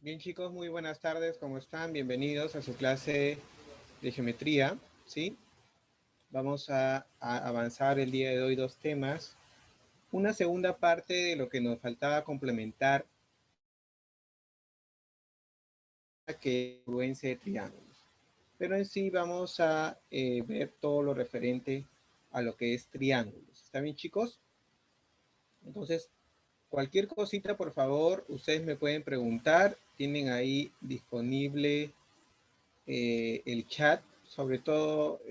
Bien chicos, muy buenas tardes, ¿cómo están? Bienvenidos a su clase de geometría, ¿sí? Vamos a avanzar el día de hoy dos temas. Una segunda parte de lo que nos faltaba complementar, que es influencia de triángulos. Pero en sí vamos a ver todo lo referente a lo que es triángulos. ¿Está bien chicos? Entonces, cualquier cosita, por favor, ustedes me pueden preguntar. Tienen ahí disponible el chat, sobre todo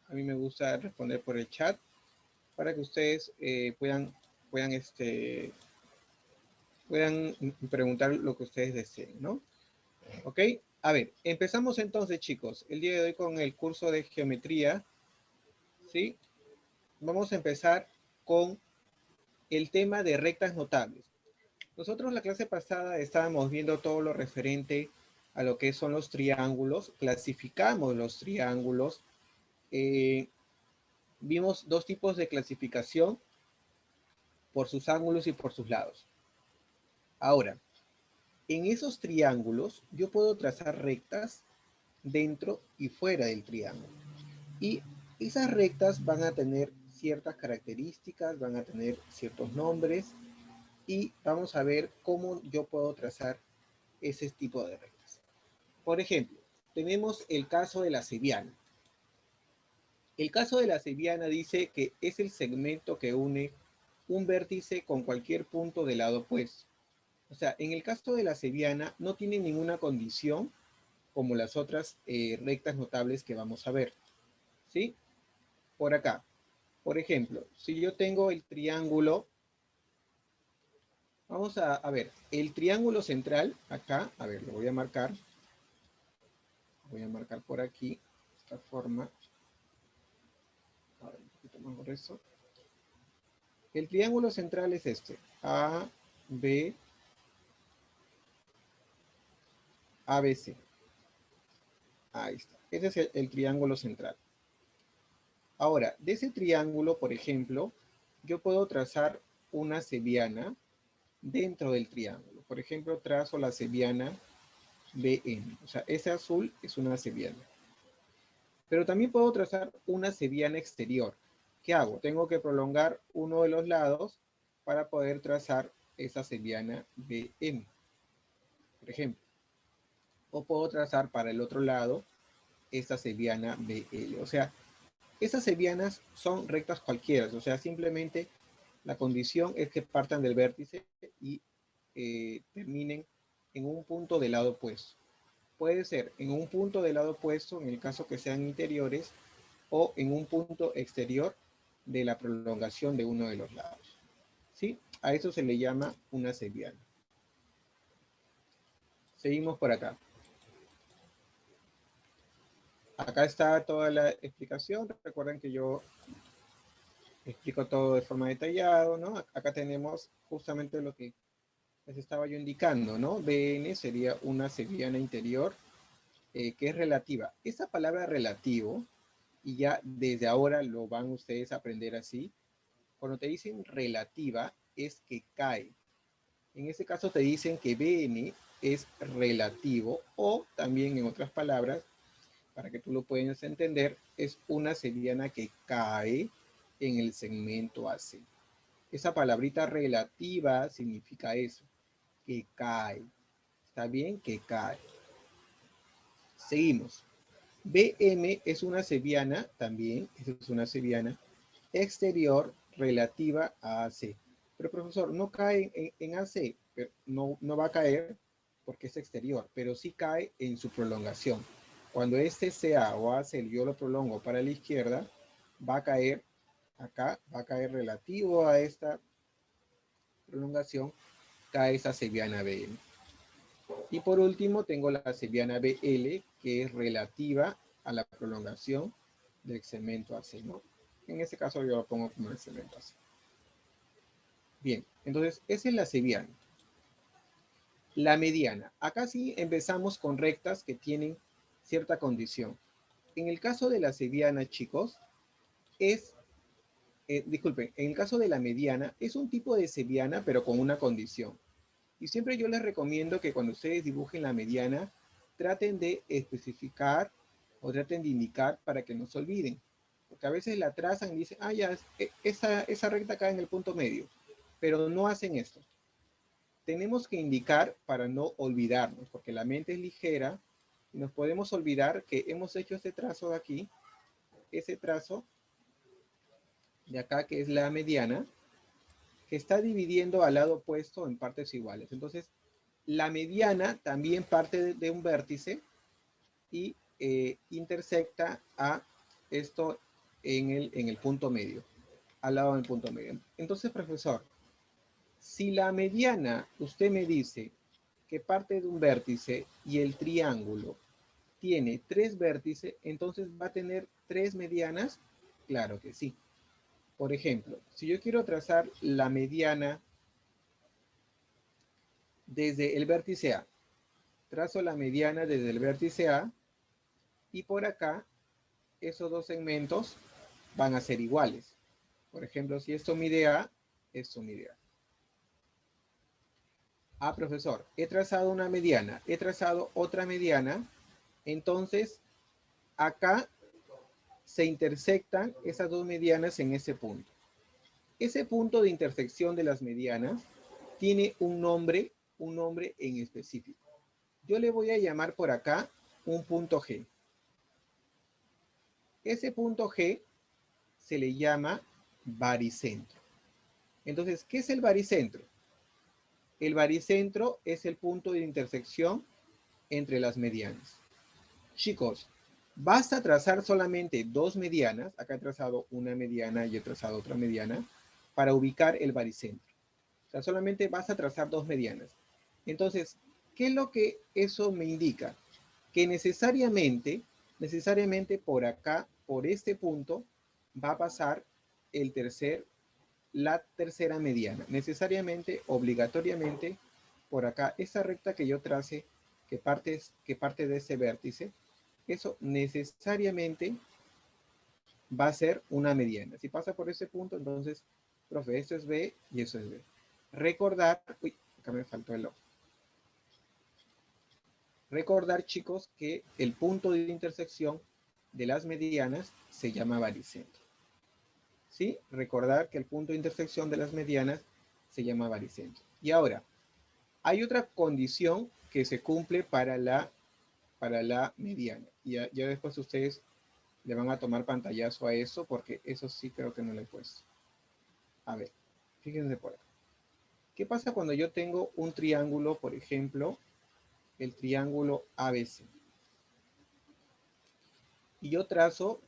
a mí me gusta responder por el chat para que ustedes puedan preguntar lo que ustedes deseen, ¿no? Ok, a ver, empezamos entonces chicos, el día de hoy con el curso de geometría, ¿sí? Vamos a empezar con el tema de rectas notables. Nosotros en la clase pasada estábamos viendo todo lo referente a lo que son los triángulos, clasificamos los triángulos, eh, vimos dos tipos de clasificación por sus ángulos y por sus lados. Ahora, en esos triángulos yo puedo trazar rectas dentro y fuera del triángulo. Y esas rectas van a tener ciertas características, van a tener ciertos nombres y vamos a ver cómo yo puedo trazar ese tipo de rectas. Por ejemplo, tenemos el caso de la cebiana. El caso de la cebiana dice que es el segmento que une un vértice con cualquier punto del lado opuesto. O sea, en el caso de la cebiana no tiene ninguna condición como las otras rectas notables que vamos a ver. ¿Sí? Por acá. Por ejemplo, si yo tengo el triángulo, vamos a ver, el triángulo central, acá, a ver, lo voy a marcar por aquí, de esta forma, a ver, un poquito más grueso. El triángulo central es este, A, B, ABC. Ahí está. Ese es el triángulo central. Ahora, de ese triángulo, por ejemplo, yo puedo trazar una cebiana dentro del triángulo. Por ejemplo, trazo la cebiana BN. O sea, ese azul es una cebiana. Pero también puedo trazar una cebiana exterior. ¿Qué hago? Tengo que prolongar uno de los lados para poder trazar esa cebiana BM, por ejemplo. O puedo trazar para el otro lado esta cebiana BL. O sea, esas cebianas son rectas cualquiera. O sea, simplemente la condición es que partan del vértice y terminen en un punto del lado opuesto. Puede ser en un punto del lado opuesto, en el caso que sean interiores, o en un punto exterior de la prolongación de uno de los lados. ¿Sí? A eso se le llama una cebiana. Seguimos por acá. Acá está toda la explicación. Recuerden que yo explico todo de forma detallada, ¿no? Acá tenemos justamente lo que les estaba yo indicando, ¿no? BN sería una cebiana interior que es relativa. Esa palabra relativo, y ya desde ahora lo van ustedes a aprender así, cuando te dicen relativa es que cae. En este caso te dicen que BN es relativo o también en otras palabras, para que tú lo puedas entender, es una cebiana que cae en el segmento AC. Esa palabrita relativa significa eso, que cae. ¿Está bien? Que cae. Seguimos. BM es una cebiana también, es una cebiana exterior relativa a AC. Pero profesor, no cae en AC, pero no va a caer porque es exterior, pero sí cae en su prolongación. Cuando este CA o AC yo lo prolongo para la izquierda, va a caer acá, va a caer relativo a esta prolongación, cae esa cebiana BM. Y por último tengo la cebiana BL, que es relativa a la prolongación del segmento AC, ¿no? En este caso yo lo pongo como el segmento AC. Bien, entonces esa es la cebiana. La mediana. Acá sí empezamos con rectas que tienen cierta condición. En el caso de la cebiana, chicos, disculpen, en el caso de la mediana, es un tipo de cebiana, pero con una condición. Y siempre yo les recomiendo que cuando ustedes dibujen la mediana, traten de especificar o traten de indicar para que no se olviden. Porque a veces la trazan y dicen, ah, ya, esa recta cae en el punto medio. Pero no hacen esto. Tenemos que indicar para no olvidarnos, porque la mente es ligera y nos podemos olvidar que hemos hecho este trazo de aquí, ese trazo de acá que es la mediana, que está dividiendo al lado opuesto en partes iguales. Entonces, la mediana también parte de un vértice y intersecta a esto en el punto medio, al lado del punto medio. Entonces, profesor, si la mediana, usted me dice que parte de un vértice y el triángulo tiene 3 vértices, entonces va a tener 3 medianas. Claro que sí. Por ejemplo, si yo quiero trazar la mediana desde el vértice A, trazo la mediana desde el vértice A y por acá esos dos segmentos van a ser iguales. Por ejemplo, si esto mide A, esto mide A. Ah, profesor, he trazado una mediana, he trazado otra mediana, entonces acá se intersectan esas dos medianas en ese punto. Ese punto de intersección de las medianas tiene un nombre en específico. Yo le voy a llamar por acá un punto G. Ese punto G se le llama baricentro. Entonces, ¿qué es el baricentro? El baricentro es el punto de intersección entre las medianas. Chicos, basta trazar solamente dos medianas, acá he trazado una mediana y he trazado otra mediana, para ubicar el baricentro. O sea, solamente basta trazar dos medianas. Entonces, ¿qué es lo que eso me indica? Que necesariamente por acá, por este punto, va a pasar la tercera mediana. Necesariamente, obligatoriamente, por acá, esa recta que yo trace, que parte de ese vértice, eso necesariamente va a ser una mediana. Si pasa por ese punto, entonces, profe, esto es B y eso es B. Recordar, uy, acá me faltó el ojo. Recordar, chicos, que el punto de intersección de las medianas se llama baricentro. ¿Sí? Recordar que el punto de intersección de las medianas se llama baricentro. Y ahora, hay otra condición que se cumple para la mediana. Y ya después ustedes le van a tomar pantallazo a eso, porque eso sí creo que no lo he puesto. A ver, fíjense por acá. ¿Qué pasa cuando yo tengo un triángulo, por ejemplo, el triángulo ABC? Y yo trazo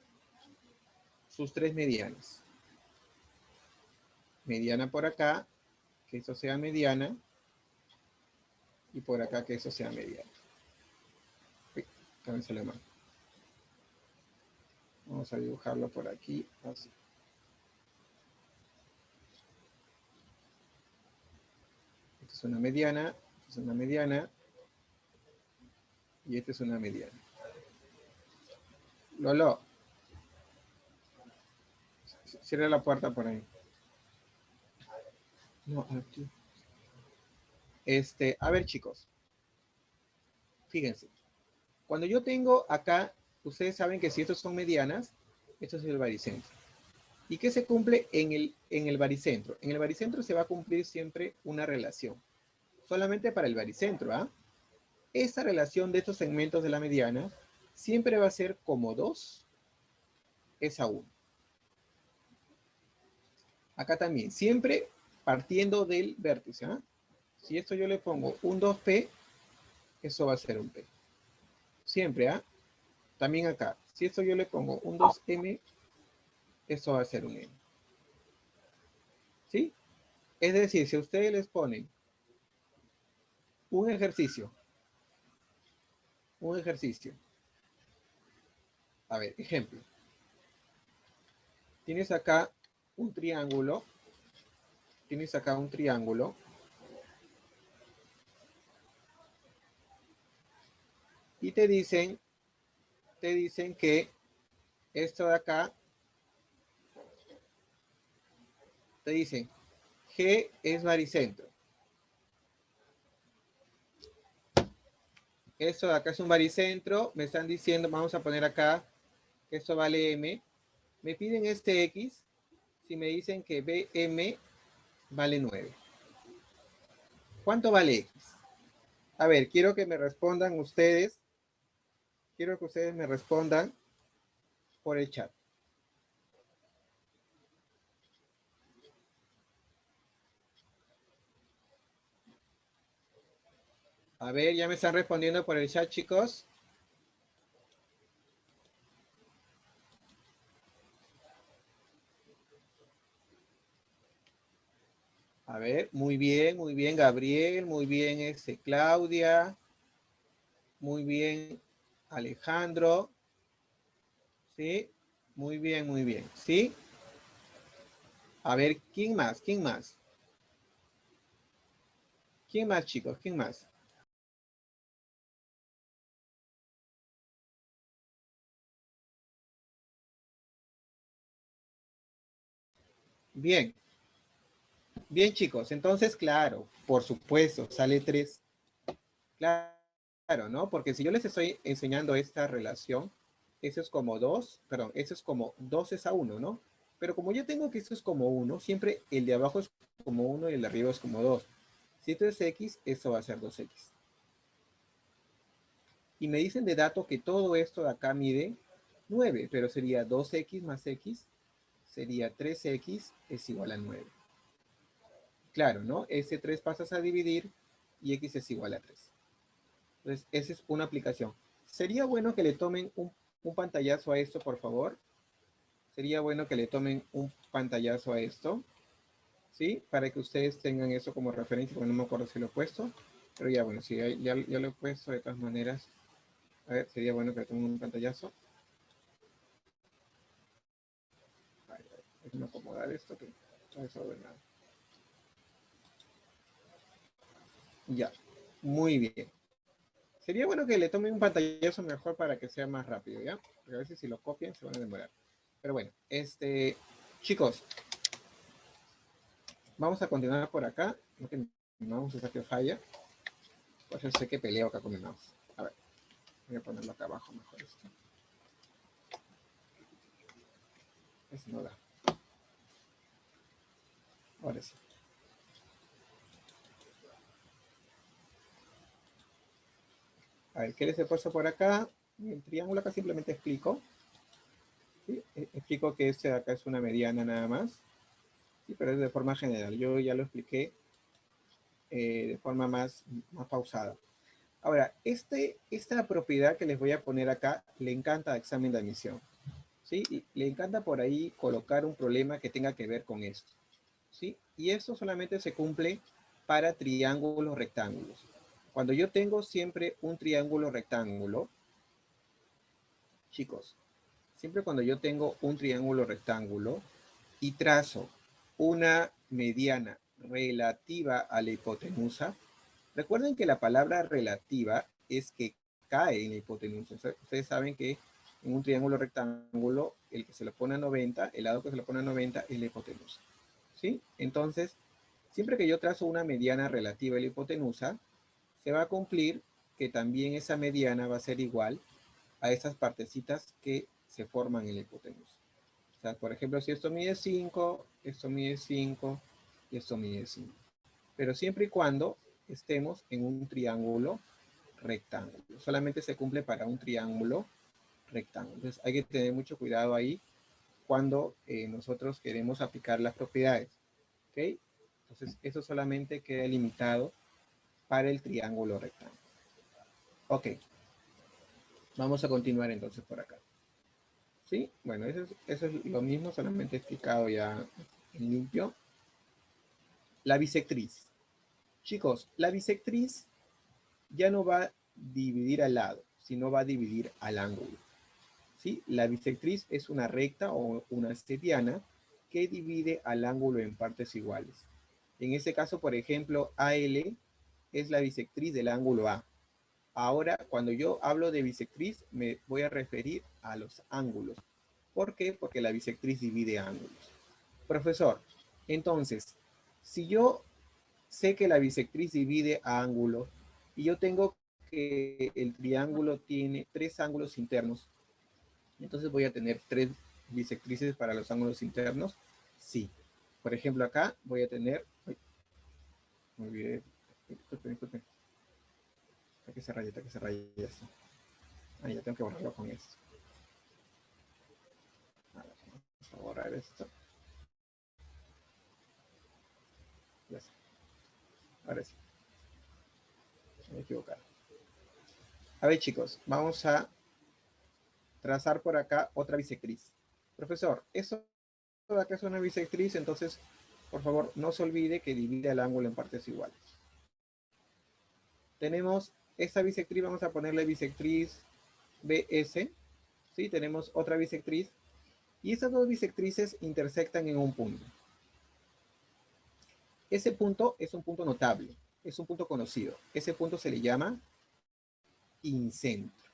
sus tres medianas. Mediana por acá, que eso sea mediana, y por acá que eso sea mediana. Acá me sale mal. Vamos a dibujarlo por aquí, así. Esta es una mediana, esta es una mediana, y esta es una mediana. Lolo, cierra la puerta por ahí. No, aquí. A ver, chicos, fíjense. Cuando yo tengo acá, ustedes saben que si estos son medianas, esto es el baricentro. ¿Y qué se cumple en el baricentro? En el baricentro se va a cumplir siempre una relación. Solamente para el baricentro, ¿ah? Esta relación de estos segmentos de la mediana siempre va a ser como 2 es a 1. Acá también, siempre partiendo del vértice, ¿ah? Si esto yo le pongo un 2P, eso va a ser un P. Siempre, ¿ah? También acá, si esto yo le pongo un 2M, eso va a ser un M. ¿Sí? Es decir, si ustedes les ponen un ejercicio, a ver, ejemplo, tienes acá un triángulo, y te dicen que esto de acá, te dicen G es baricentro. Esto de acá es un baricentro. Me están diciendo, vamos a poner acá que esto vale M. Me piden este X si me dicen que BM vale 9. ¿Cuánto vale X? A ver, quiero que me respondan ustedes. Quiero que ustedes me respondan por el chat. A ver, ya me están respondiendo por el chat, chicos. A ver, muy bien, Gabriel, muy bien, Claudia, muy bien, Alejandro, ¿sí? Muy bien, ¿sí? A ver, ¿quién más? ¿Quién más? ¿Quién más, chicos? ¿Quién más? Bien, bien, chicos. Entonces, claro, por supuesto, sale 3. Claro, ¿no? Porque si yo les estoy enseñando esta relación, eso es como 2, perdón, eso es como 2 es a 1, ¿no? Pero como yo tengo que esto es como 1, siempre el de abajo es como 1 y el de arriba es como 2. Si esto es X, esto va a ser 2X. Y me dicen de dato que todo esto de acá mide 9, pero sería 2X más X, sería 3X es igual a 9. Claro, ¿no? Ese 3 pasas a dividir y X es igual a 3. Entonces, esa es una aplicación. Sería bueno que le tomen un pantallazo a esto, por favor. Sería bueno que le tomen un pantallazo a esto, ¿sí? Para que ustedes tengan eso como referencia, porque no me acuerdo si lo he puesto. Pero ya, bueno, sí, ya lo he puesto de todas maneras. A ver, sería bueno que le tomen un pantallazo. Déjenme acomodar esto que no es ordenado. Ya, muy bien. Sería bueno que le tomen un pantallazo mejor para que sea más rápido, ¿ya? Porque a veces si lo copian se van a demorar. Pero bueno, chicos, vamos a continuar por acá. Vamos a hacer que falla. Por eso sé que peleo acá con mi mouse. A ver, voy a ponerlo acá abajo mejor esto. Eso no da. Ahora sí. A ver, ¿qué les he puesto por acá? El triángulo acá simplemente explico. ¿Sí? Explico que este de acá es una mediana nada más. Sí, pero es de forma general. Yo ya lo expliqué de forma más pausada. Ahora, esta propiedad que les voy a poner acá le encanta a examen de admisión. ¿Sí? Y le encanta por ahí colocar un problema que tenga que ver con esto. ¿Sí? Y esto solamente se cumple para triángulos rectángulos. Cuando yo tengo siempre un triángulo rectángulo, chicos, siempre cuando yo tengo un triángulo rectángulo y trazo una mediana relativa a la hipotenusa, recuerden que la palabra relativa es que cae en la hipotenusa. Ustedes saben que en un triángulo rectángulo, el que se lo pone a 90, el lado que se lo pone a 90 es la hipotenusa. ¿Sí? Entonces, siempre que yo trazo una mediana relativa a la hipotenusa, se va a cumplir que también esa mediana va a ser igual a esas partecitas que se forman en la hipotenusa. O sea, por ejemplo, si esto mide 5, esto mide 5 y esto mide 5. Pero siempre y cuando estemos en un triángulo rectángulo. Solamente se cumple para un triángulo rectángulo. Entonces hay que tener mucho cuidado ahí cuando nosotros queremos aplicar las propiedades. ¿Ok? Entonces eso solamente queda limitado para el triángulo rectángulo. Ok. Vamos a continuar entonces por acá. ¿Sí? Bueno, eso es lo mismo, solamente explicado ya en limpio. La bisectriz. Chicos, la bisectriz ya no va a dividir al lado, sino va a dividir al ángulo. ¿Sí? La bisectriz es una recta o una setiana que divide al ángulo en partes iguales. En este caso, por ejemplo, AL es la bisectriz del ángulo A. Ahora, cuando yo hablo de bisectriz, me voy a referir a los ángulos. ¿Por qué? Porque la bisectriz divide ángulos. Profesor, entonces, si yo sé que la bisectriz divide ángulos y yo tengo que el triángulo tiene 3 ángulos internos, entonces voy a tener 3 bisectrices para los ángulos internos. Sí. Por ejemplo, acá voy a tener... Ay, me olvidé. Disculpen. Está que se raya esto. Ah, ya tengo que borrarlo con esto. A ver, vamos a borrar esto. Ya está. Ahora sí. Me he equivocado. A ver, chicos, vamos a trazar por acá otra bisectriz. Profesor, eso de acá es una bisectriz, entonces, por favor, no se olvide que divide el ángulo en partes iguales. Tenemos esta bisectriz, vamos a ponerle bisectriz BS. ¿Sí? Tenemos otra bisectriz. Y estas dos bisectrices intersectan en un punto. Ese punto es un punto notable, es un punto conocido. Ese punto se le llama incentro.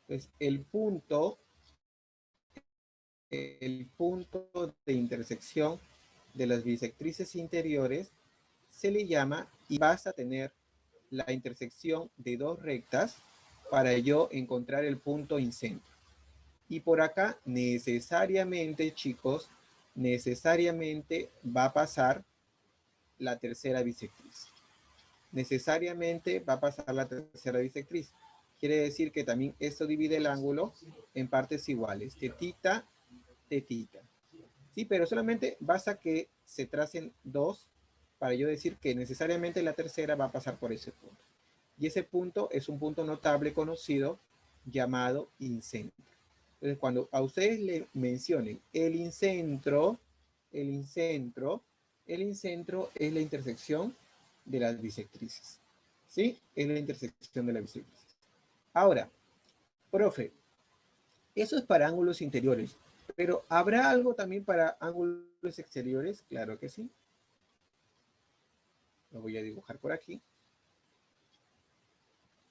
Entonces, el punto de intersección de las bisectrices interiores se le llama, y vas a tener la intersección de dos rectas para yo encontrar el punto incentro. Y por acá necesariamente, chicos, necesariamente va a pasar la tercera bisectriz. Necesariamente va a pasar la tercera bisectriz. Quiere decir que también esto divide el ángulo en partes iguales. Tetita, tetita. Sí, pero solamente basta que se tracen dos para yo decir que necesariamente la tercera va a pasar por ese punto. Y ese punto es un punto notable conocido llamado incentro. Entonces, cuando a ustedes le mencionen el incentro es la intersección de las bisectrices. ¿Sí? Es la intersección de las bisectrices. Ahora, profe, eso es para ángulos interiores, pero ¿habrá algo también para ángulos exteriores? Claro que sí. Lo voy a dibujar por aquí.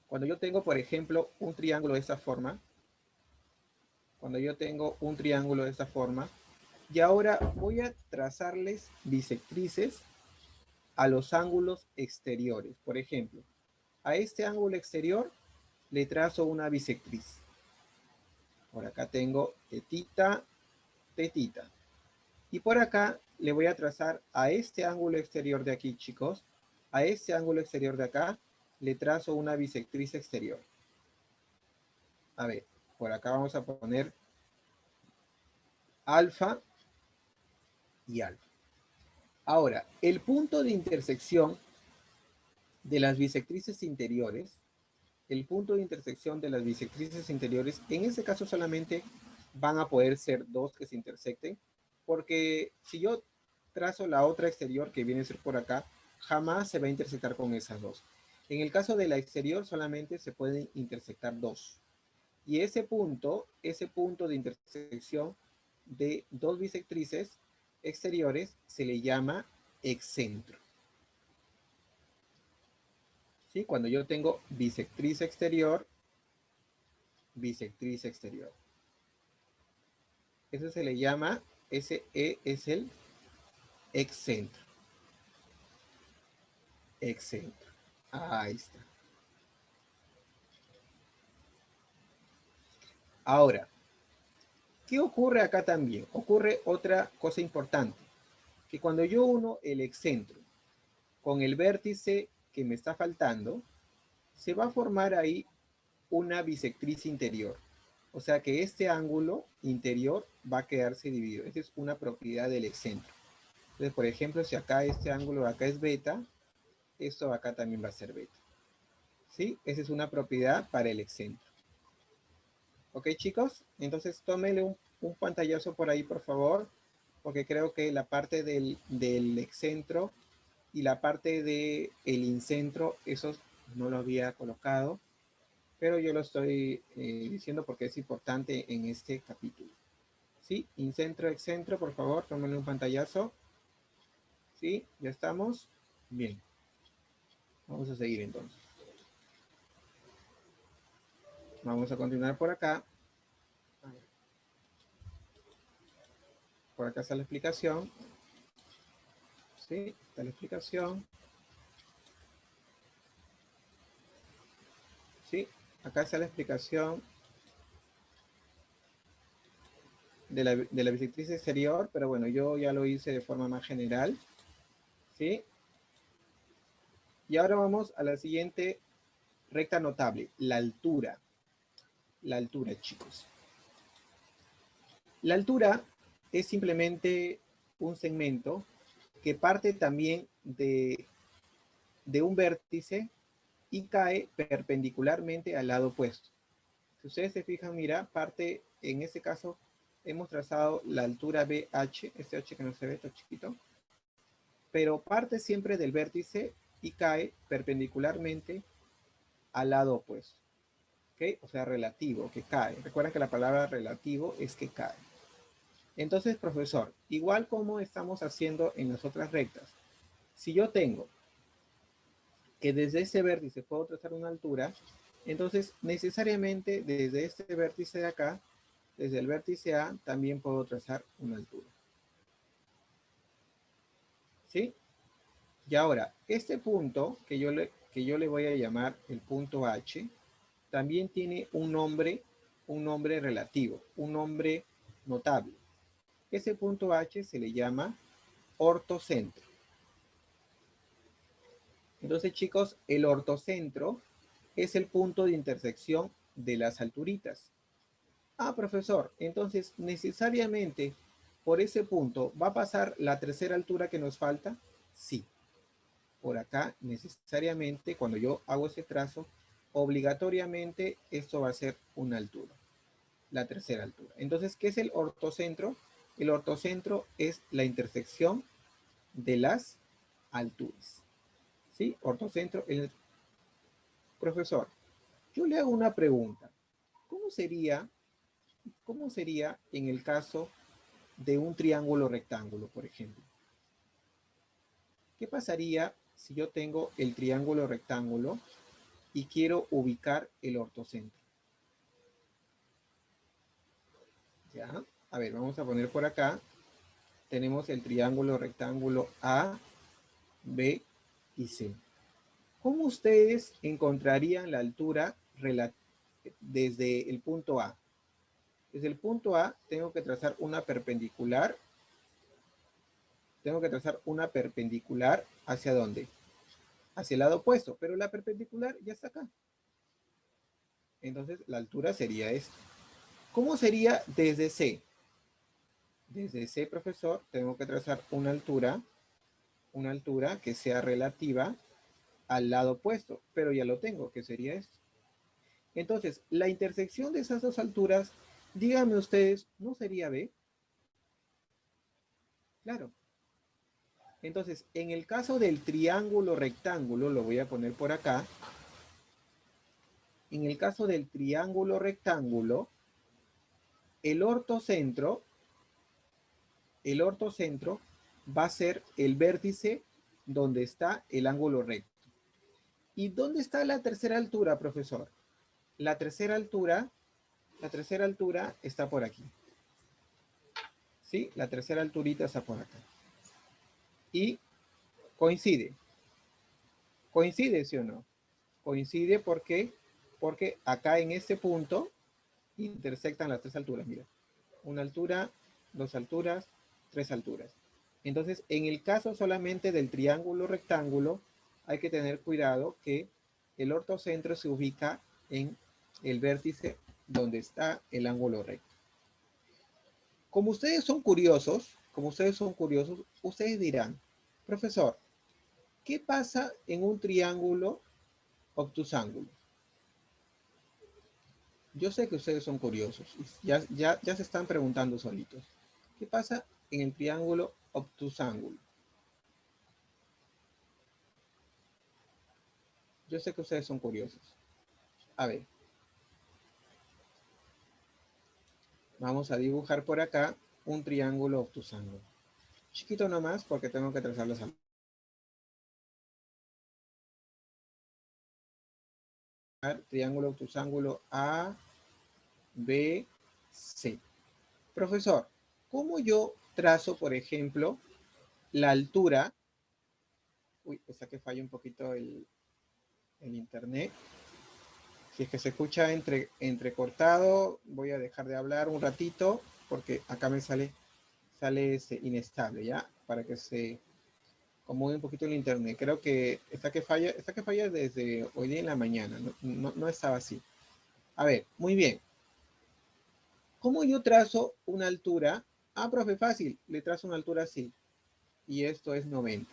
Cuando yo tengo, por ejemplo, un triángulo de esta forma, y ahora voy a trazarles bisectrices a los ángulos exteriores. Por ejemplo, a este ángulo exterior le trazo una bisectriz. Por acá tengo tetita, tetita. Y por acá le voy a trazar a este ángulo exterior de aquí, chicos. A este ángulo exterior de acá le trazo una bisectriz exterior. A ver, por acá vamos a poner alfa y alfa. Ahora, el punto de intersección de las bisectrices interiores, en este caso solamente van a poder ser dos que se intersecten, porque si yo trazo la otra exterior que viene a ser por acá, jamás se va a intersectar con esas dos. En el caso de la exterior solamente se pueden intersectar dos. Y ese punto de intersección de dos bisectrices exteriores se le llama excentro. ¿Sí? Cuando yo tengo bisectriz exterior, Eso se le llama, ese es el excentro. Ahí está. Ahora, ¿qué ocurre acá también? Ocurre otra cosa importante, que cuando yo uno el excentro con el vértice que me está faltando, se va a formar ahí una bisectriz interior. O sea que este ángulo interior va a quedarse dividido. Esa es una propiedad del excentro. Entonces, por ejemplo, si acá este ángulo acá es beta, esto acá también va a ser beta. ¿Sí? Esa es una propiedad para el excentro. ¿Ok, chicos? Entonces, tómenle un pantallazo por ahí, por favor, porque creo que la parte del excentro y la parte del incentro, eso no lo había colocado, pero yo lo estoy diciendo porque es importante en este capítulo. ¿Sí? Incentro, excentro, por favor, tómenle un pantallazo. ¿Sí? ¿Ya estamos? Bien. Vamos a seguir entonces. Vamos a continuar por acá. Por acá está la explicación. ¿Sí? Está la explicación. Acá está la explicación de la bisectriz exterior, pero bueno, yo ya lo hice de forma más general, ¿sí? Y ahora vamos a la siguiente recta notable, la altura. La altura, chicos. La altura es simplemente un segmento que parte también de un vértice y cae perpendicularmente al lado opuesto. Si ustedes se fijan, mira, parte, en este caso, hemos trazado la altura BH, este H que no se ve, está chiquito, pero parte siempre del vértice y cae perpendicularmente al lado opuesto. ¿Ok? O sea, relativo, que cae. Recuerden que la palabra relativo es que cae. Entonces, profesor, igual como estamos haciendo en las otras rectas, si yo tengo que desde ese vértice puedo trazar una altura, entonces necesariamente desde este vértice de acá, desde el vértice A, también puedo trazar una altura. ¿Sí? Y ahora, este punto que yo le voy a llamar el punto H, también tiene un nombre relativo, un nombre notable. Ese punto H se le llama ortocentro. Entonces, chicos, el ortocentro es el punto de intersección de las alturitas. Ah, profesor, entonces necesariamente por ese punto va a pasar la tercera altura que nos falta. Sí, por acá necesariamente cuando yo hago ese trazo, obligatoriamente esto va a ser una altura, la tercera altura. Entonces, ¿qué es el ortocentro? El ortocentro es la intersección de las alturas. ¿Sí? Ortocentro. Profesor, yo le hago una pregunta. ¿Cómo sería, cómo sería en el caso de un triángulo rectángulo, por ejemplo? ¿Qué pasaría si yo tengo el triángulo rectángulo y quiero ubicar el ortocentro? ¿Ya? A ver, vamos a poner por acá. Tenemos el triángulo rectángulo A, B y C. ¿Cómo ustedes encontrarían la altura desde el punto A? Desde el punto A tengo que trazar una perpendicular. Tengo que trazar una perpendicular ¿hacia dónde? Hacia el lado opuesto, pero la perpendicular ya está acá. Entonces la altura sería esta. ¿Cómo sería desde C? Desde C, profesor, tengo que trazar una altura que sea relativa al lado opuesto, pero ya lo tengo, que sería esto. Entonces, la intersección de esas dos alturas, díganme ustedes, ¿no sería B? Claro. Entonces, en el caso del triángulo rectángulo, lo voy a poner por acá. En el caso del triángulo rectángulo, el ortocentro va a ser el vértice donde está el ángulo recto. ¿Y dónde está la tercera altura, profesor? La tercera altura está por aquí. ¿Sí? La tercera alturita está por acá. Y coincide. ¿Coincide, sí o no? Coincide porque acá en este punto intersectan las tres alturas. Mira, una altura, dos alturas, tres alturas. Entonces, en el caso solamente del triángulo rectángulo, hay que tener cuidado que el ortocentro se ubica en el vértice donde está el ángulo recto. Como ustedes son curiosos, ustedes dirán, profesor, ¿qué pasa en un triángulo obtusángulo? Yo sé que ustedes son curiosos, ya se están preguntando solitos. ¿Qué pasa en el triángulo obtusángulo? Yo sé que ustedes son curiosos. A ver, vamos a dibujar por acá un triángulo obtusángulo. Chiquito nomás porque tengo que trazar las alturas. Triángulo obtusángulo A, B, C. Profesor, ¿cómo yo trazo, por ejemplo, la altura? Uy, está que falla un poquito el internet. Si es que se escucha entrecortado, voy a dejar de hablar un ratito porque acá me sale inestable, ¿ya? Para que se acomode un poquito el internet. Creo que está que falla desde hoy día en la mañana, no estaba así. A ver, muy bien. ¿Cómo yo trazo una altura? Ah, profe, fácil, le trazo una altura así. Y esto es 90.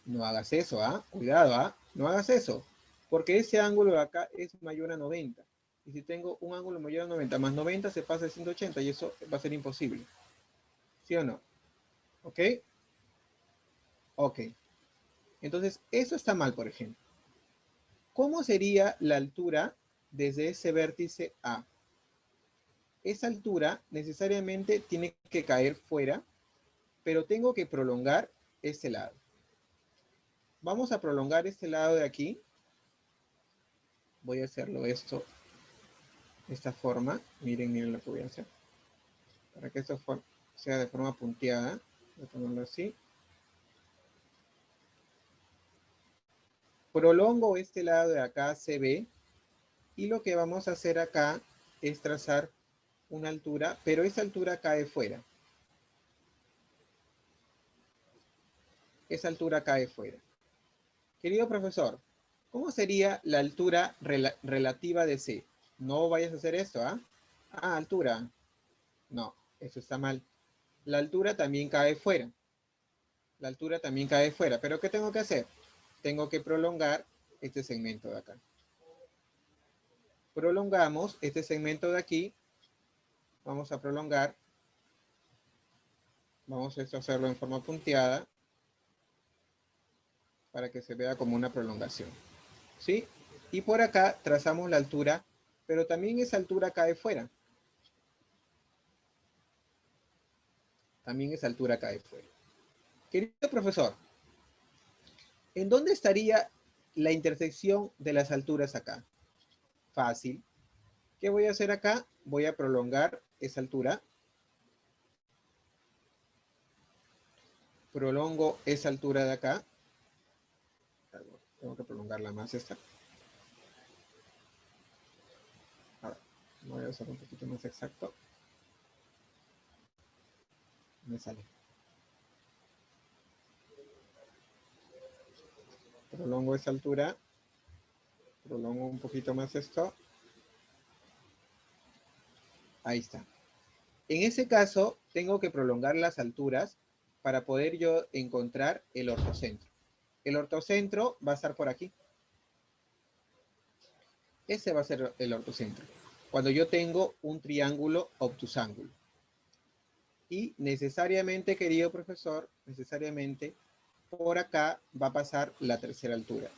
No hagas eso, ¿ah? Cuidado, ¿ah? No hagas eso. Porque ese ángulo de acá es mayor a 90. Y si tengo un ángulo mayor a 90 más 90 se pasa a 180 y eso va a ser imposible. ¿Sí o no? ¿Ok? Ok. Entonces, eso está mal, por ejemplo. ¿Cómo sería la altura desde ese vértice A? Esa altura necesariamente tiene que caer fuera, pero tengo que prolongar este lado. Vamos a prolongar este lado de aquí. Voy a hacerlo esto de esta forma. Miren lo que voy a hacer. Para que esto sea de forma punteada. Voy a ponerlo así. Prolongo este lado de acá, CB. Y lo que vamos a hacer acá es trazar una altura, pero esa altura cae fuera. Esa altura cae fuera. Querido profesor, ¿cómo sería la altura relativa de C? No vayas a hacer esto, ¿ah? Ah, altura. No, eso está mal. La altura también cae fuera. La altura también cae fuera. ¿Pero qué tengo que hacer? Tengo que prolongar este segmento de acá. Prolongamos este segmento de aquí. Vamos a prolongar. Vamos a hacerlo en forma punteada para que se vea como una prolongación. ¿Sí? Y por acá trazamos la altura, pero también esa altura cae fuera. También esa altura cae fuera. Querido profesor, ¿en dónde estaría la intersección de las alturas acá? Fácil. ¿Qué voy a hacer acá? Voy a prolongar esa altura. Prolongo esa altura de acá. Tengo que prolongarla más esta. Ahora, voy a hacer un poquito más exacto. Me sale. Prolongo esa altura. Prolongo un poquito más esto. Ahí está. En ese caso, tengo que prolongar las alturas para poder yo encontrar el ortocentro. El ortocentro va a estar por aquí. Ese va a ser el ortocentro. Cuando yo tengo un triángulo obtusángulo. Y necesariamente, querido profesor, necesariamente por acá va a pasar la tercera altura.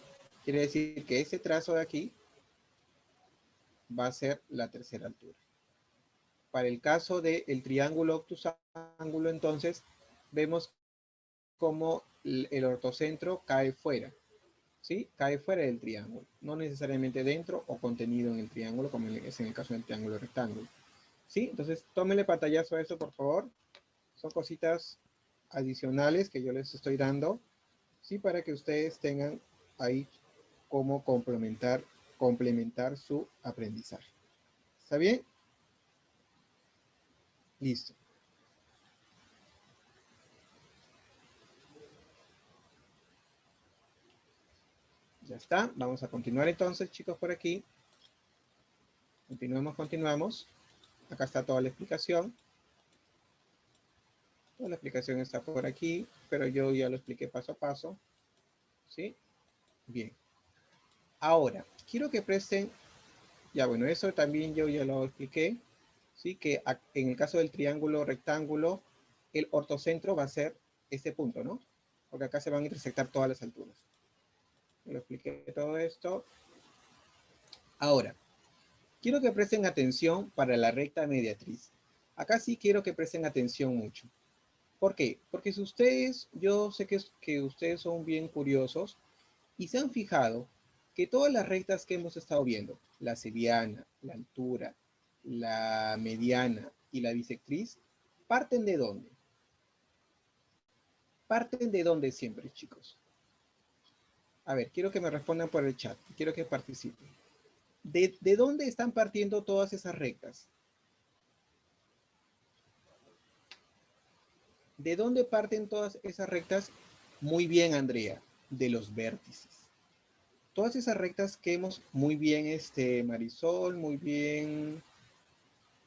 Quiere decir que ese trazo de aquí va a ser la tercera altura. Para el caso del triángulo obtusángulo, entonces, vemos cómo el ortocentro cae fuera. ¿Sí? Cae fuera del triángulo. No necesariamente dentro o contenido en el triángulo, como es en el caso del triángulo rectángulo. ¿Sí? Entonces, tómenle pantallazo a eso, por favor. Son cositas adicionales que yo les estoy dando, ¿sí? Para que ustedes tengan ahí cómo complementar su aprendizaje. ¿Está bien? Listo. Ya está. Vamos a continuar entonces, chicos, por aquí. Continuamos. Acá está toda la explicación. Toda la explicación está por aquí, pero yo ya lo expliqué paso a paso. ¿Sí? Bien. Ahora, quiero que presten, ya bueno, eso también yo ya lo expliqué, ¿sí? Que en el caso del triángulo rectángulo, el ortocentro va a ser este punto, ¿no? Porque acá se van a intersectar todas las alturas. Lo expliqué todo esto. Ahora, quiero que presten atención para la recta mediatriz. Acá sí quiero que presten atención mucho. ¿Por qué? Porque si ustedes, yo sé que ustedes son bien curiosos y se han fijado que todas las rectas que hemos estado viendo, la seriana, la altura, la mediana y la bisectriz, ¿parten de dónde? ¿Parten de dónde siempre, chicos? A ver, quiero que me respondan por el chat. Quiero que participen. ¿De dónde están partiendo todas esas rectas? ¿De dónde parten todas esas rectas? Muy bien, Andrea, de los vértices. Todas esas rectas que hemos, muy bien, Marisol, muy bien,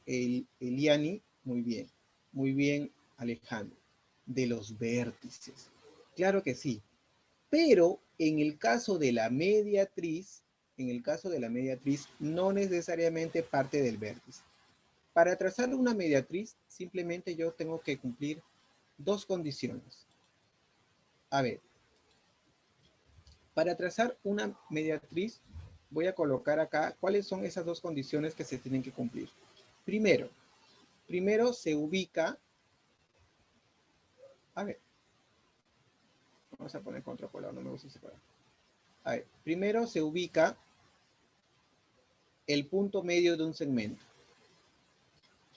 Eliani, muy bien, Alejandro, de los vértices. Claro que sí, pero en el caso de la mediatriz, no necesariamente parte del vértice. Para trazar una mediatriz, simplemente yo tengo que cumplir dos condiciones. A ver, para trazar una mediatriz, voy a colocar acá cuáles son esas dos condiciones que se tienen que cumplir. Primero se ubica, a ver, vamos a poner contrapolado, no me gusta separar. A ver, primero se ubica el punto medio de un segmento.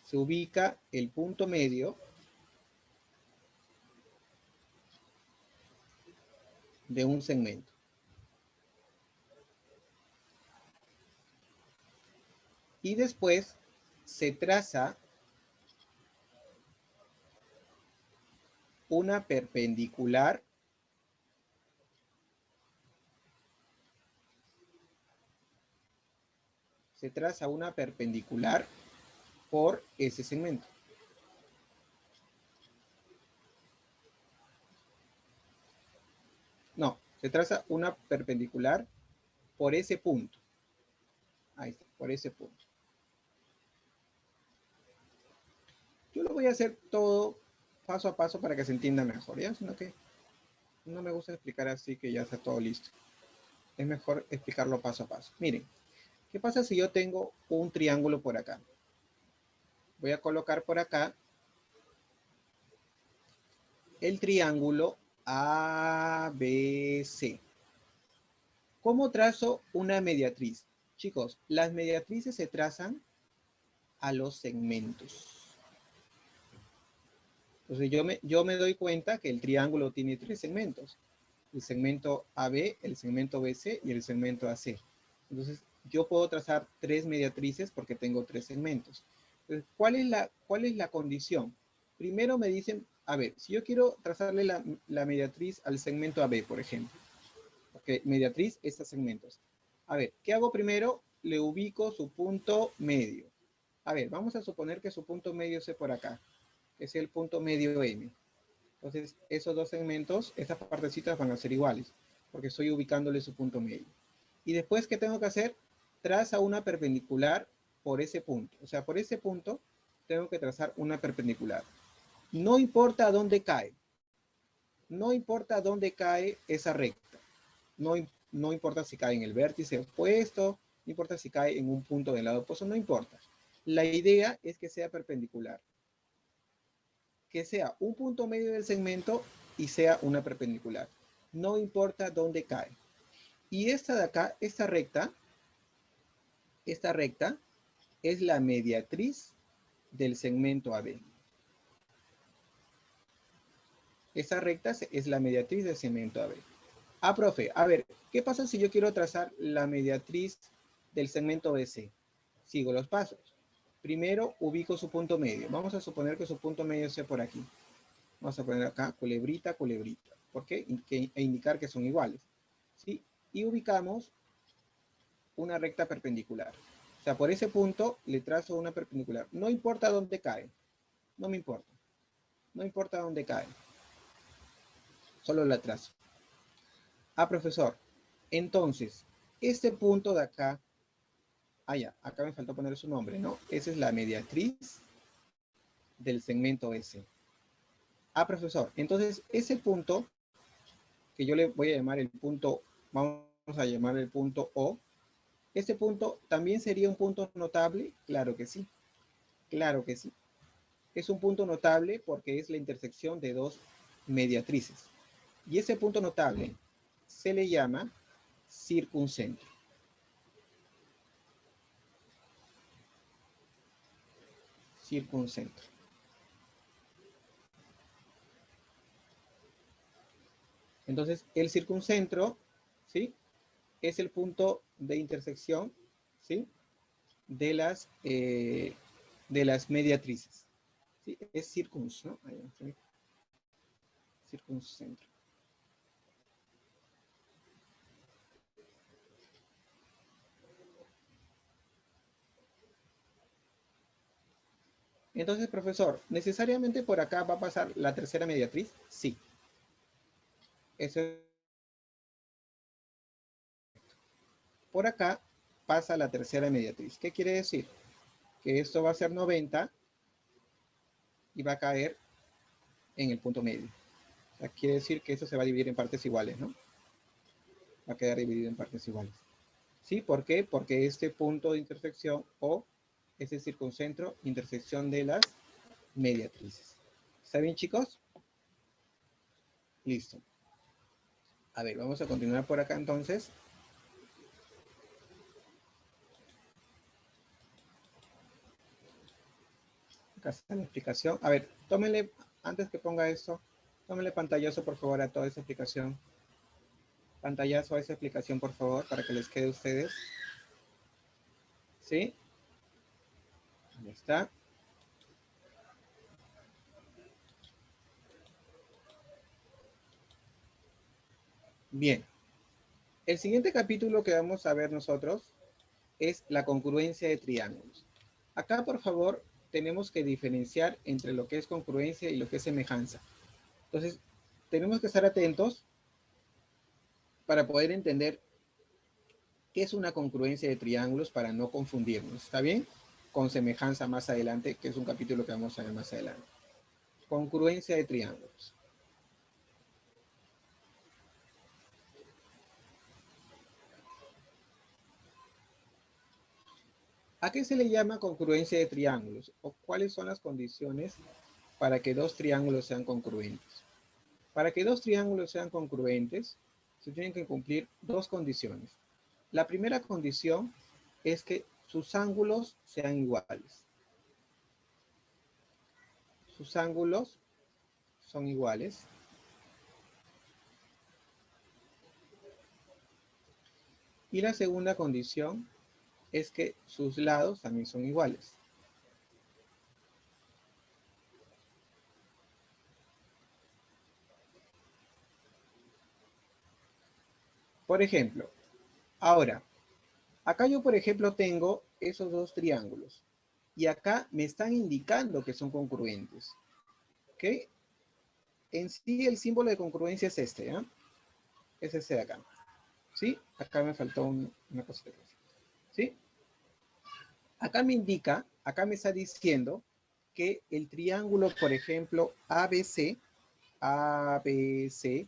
Se ubica el punto medio de un segmento. Y después se traza una perpendicular por ese segmento. No, se traza una perpendicular por ese punto. Ahí está, por ese punto. Yo lo voy a hacer todo paso a paso para que se entienda mejor, ¿ya? Sino que no me gusta explicar así que ya está todo listo. Es mejor explicarlo paso a paso. Miren, ¿qué pasa si yo tengo un triángulo por acá? Voy a colocar por acá el triángulo ABC. ¿Cómo trazo una mediatriz? Chicos, las mediatrices se trazan a los segmentos. Entonces yo me doy cuenta que el triángulo tiene tres segmentos. El segmento AB, el segmento BC y el segmento AC. Entonces yo puedo trazar tres mediatrices porque tengo tres segmentos. Entonces, ¿cuál es la condición? Primero me dicen, a ver, si yo quiero trazarle la mediatriz al segmento AB, por ejemplo. Ok, mediatriz, estos segmentos. A ver, ¿qué hago primero? Le ubico su punto medio. A ver, vamos a suponer que su punto medio es por acá, que es el punto medio M. Entonces, esos dos segmentos, estas partecitas van a ser iguales, porque estoy ubicándole su punto medio. Y después, ¿qué tengo que hacer? Traza una perpendicular por ese punto. O sea, por ese punto, tengo que trazar una perpendicular. No importa dónde cae. No importa dónde cae esa recta. No, no importa si cae en el vértice opuesto, no importa si cae en un punto del lado opuesto, no importa. La idea es que sea perpendicular. Que sea un punto medio del segmento y sea una perpendicular. No importa dónde cae. Y esta de acá, esta recta es la mediatriz del segmento AB. Esta recta es la mediatriz del segmento AB. Ah, profe, a ver, ¿qué pasa si yo quiero trazar la mediatriz del segmento BC? Sigo los pasos. Primero ubico su punto medio. Vamos a suponer que su punto medio sea por aquí. Vamos a poner acá culebrita, culebrita. ¿Por qué? E indicar que son iguales. ¿Sí? Y ubicamos una recta perpendicular. O sea, por ese punto le trazo una perpendicular. No importa dónde cae. No me importa. No importa dónde cae. Solo la trazo. Ah, profesor. Entonces, este punto de acá. Ah, ya. Acá me faltó poner su nombre, ¿no? Esa es la mediatriz del segmento S. Ah, profesor. Entonces, ese punto, que yo le voy a llamar el punto, vamos a llamar el punto O, ¿este punto también sería un punto notable? Claro que sí. Claro que sí. Es un punto notable porque es la intersección de dos mediatrices. Y ese punto notable se le llama circuncentro. Circuncentro. Entonces, el circuncentro, ¿sí? Es el punto de intersección, ¿sí? De las mediatrices. ¿Sí? Es circuns, ¿no? Circuncentro. Entonces, profesor, ¿necesariamente por acá va a pasar la tercera mediatriz? Sí. Eso es. Por acá pasa la tercera mediatriz. ¿Qué quiere decir? Que esto va a ser 90 y va a caer en el punto medio. O sea, quiere decir que eso se va a dividir en partes iguales, ¿no? Va a quedar dividido en partes iguales. ¿Sí? ¿Por qué? Porque este punto de intersección o ese circuncentro, intersección de las mediatrices. ¿Está bien, chicos? Listo. A ver, vamos a continuar por acá entonces. Acá está la explicación. A ver, tómenle, antes que ponga esto, tómenle pantallazo por favor a toda esa explicación. Pantallazo a esa explicación por favor, para que les quede a ustedes. ¿Sí? Ahí está. Bien. El siguiente capítulo que vamos a ver nosotros es la congruencia de triángulos. Acá, por favor, tenemos que diferenciar entre lo que es congruencia y lo que es semejanza. Entonces, tenemos que estar atentos para poder entender qué es una congruencia de triángulos para no confundirnos, ¿está bien? Con semejanza más adelante, que es un capítulo que vamos a ver más adelante. Congruencia de triángulos. ¿A qué se le llama congruencia de triángulos? ¿O cuáles son las condiciones para que dos triángulos sean congruentes? Para que dos triángulos sean congruentes, se tienen que cumplir dos condiciones. La primera condición es que sus ángulos sean iguales. Sus ángulos son iguales. Y la segunda condición es que sus lados también son iguales. Por ejemplo, ahora, acá yo, por ejemplo, tengo esos dos triángulos. Y acá me están indicando que son congruentes. ¿Ok? En sí, el símbolo de congruencia es este, ¿eh? Es este de acá. ¿Sí? Acá me faltó una cosita. ¿Sí? Acá me indica, acá me está diciendo que el triángulo, por ejemplo, ABC, ABC,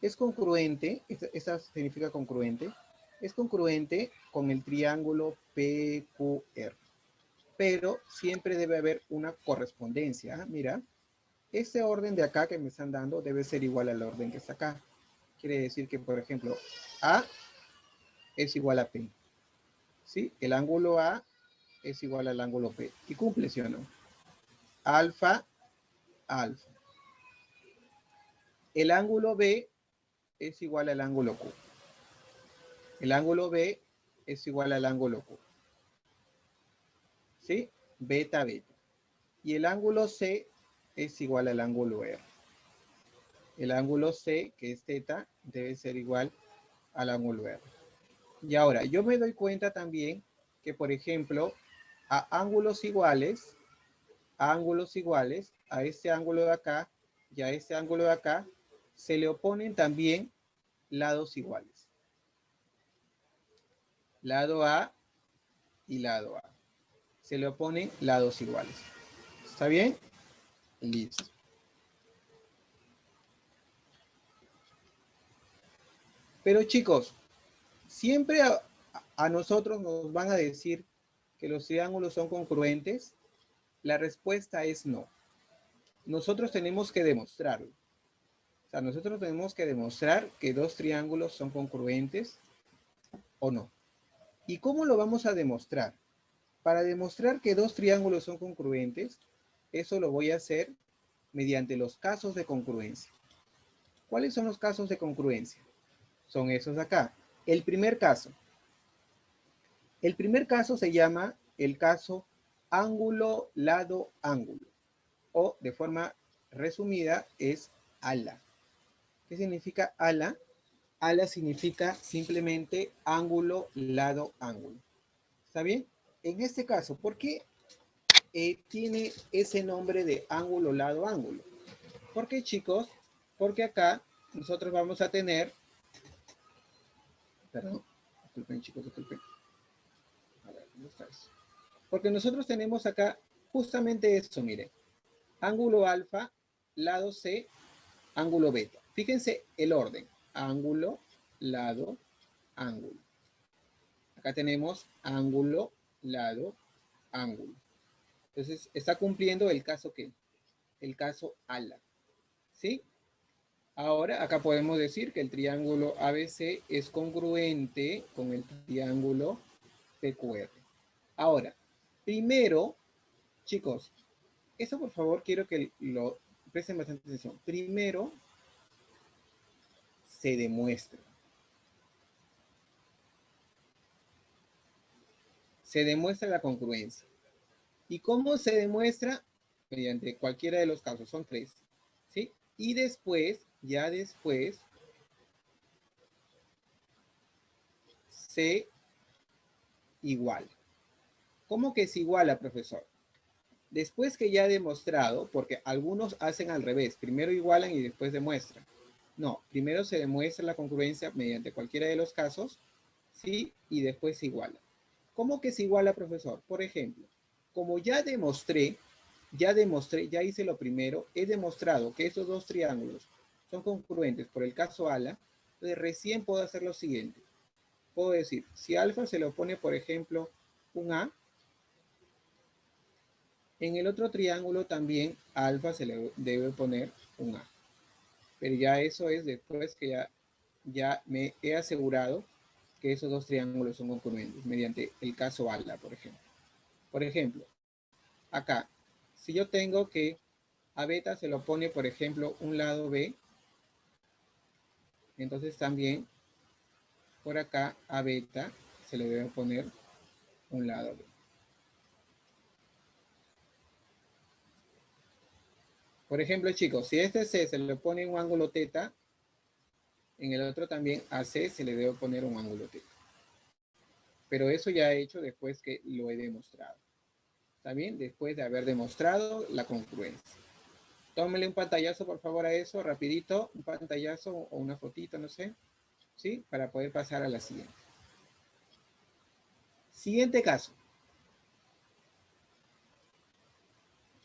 es congruente, esta significa congruente, es congruente con el triángulo PQR. Pero siempre debe haber una correspondencia. Mira, este orden de acá que me están dando debe ser igual al orden que está acá. Quiere decir que, por ejemplo, A es igual a P. ¿Sí? El ángulo A es igual al ángulo P. ¿Y cumple, sí o no? Alfa, alfa. El ángulo B es igual al ángulo Q. El ángulo B es igual al ángulo Q. ¿Sí? Beta, beta. Y el ángulo C es igual al ángulo R. El ángulo C, que es teta, debe ser igual al ángulo R. Y ahora, yo me doy cuenta también que, por ejemplo, a ángulos iguales, a este ángulo de acá y a este ángulo de acá, se le oponen también lados iguales. Lado A y lado A. Se le oponen lados iguales. ¿Está bien? Listo. Pero chicos, siempre a nosotros nos van a decir que los triángulos son congruentes. La respuesta es no. Nosotros tenemos que demostrarlo. O sea, nosotros tenemos que demostrar que dos triángulos son congruentes o no. ¿Y cómo lo vamos a demostrar? Para demostrar que dos triángulos son congruentes, eso lo voy a hacer mediante los casos de congruencia. ¿Cuáles son los casos de congruencia? Son esos de acá. El primer caso. El primer caso se llama el caso ángulo, lado, ángulo. O de forma resumida es ALA. ¿Qué significa ALA? ALA significa simplemente ángulo, lado, ángulo. ¿Está bien? En este caso, ¿por qué tiene ese nombre de ángulo, lado, ángulo? ¿Por qué, chicos? Porque acá nosotros vamos a tener, perdón, disculpen chicos, disculpen. A ver, ¿dónde está eso? Porque nosotros tenemos acá justamente esto, miren. Ángulo alfa, lado C, ángulo beta. Fíjense el orden. Ángulo, lado, ángulo. Acá tenemos ángulo, lado, ángulo. Entonces, está cumpliendo el caso ¿qué? El caso ALA. ¿Sí? Ahora, acá podemos decir que el triángulo ABC es congruente con el triángulo PQR. Ahora, primero, chicos, eso por favor quiero que lo presten bastante atención. Primero, se demuestra. Se demuestra la congruencia. ¿Y cómo se demuestra? Mediante cualquiera de los casos, son tres. ¿Sí? Y después, ya después, se iguala. ¿Cómo que se iguala, profesor? Después que ya ha demostrado, porque algunos hacen al revés, primero igualan y después demuestran. No, primero se demuestra la congruencia mediante cualquiera de los casos, ¿sí? Y después se iguala. ¿Cómo que se iguala, profesor? Por ejemplo, como ya demostré, ya hice lo primero, he demostrado que esos dos triángulos son congruentes por el caso ALA, entonces recién puedo hacer lo siguiente. Puedo decir, si alfa se le opone, por ejemplo, un A, en el otro triángulo también a alfa se le debe poner un A. Pero ya eso es después que ya me he asegurado que esos dos triángulos son congruentes mediante el caso ALA, por ejemplo. Por ejemplo, acá, si yo tengo que a beta se lo pone, por ejemplo, un lado B, entonces también por acá a beta se le debe poner un lado B. Por ejemplo, chicos, si este C se le pone un ángulo teta, en el otro también a C se le debe poner un ángulo teta. Pero eso ya he hecho después que lo he demostrado. ¿Está bien? Después de haber demostrado la congruencia. Tómele un pantallazo, por favor, a eso, rapidito. Un pantallazo o una fotito, no sé. ¿Sí? Para poder pasar a la siguiente. Siguiente caso.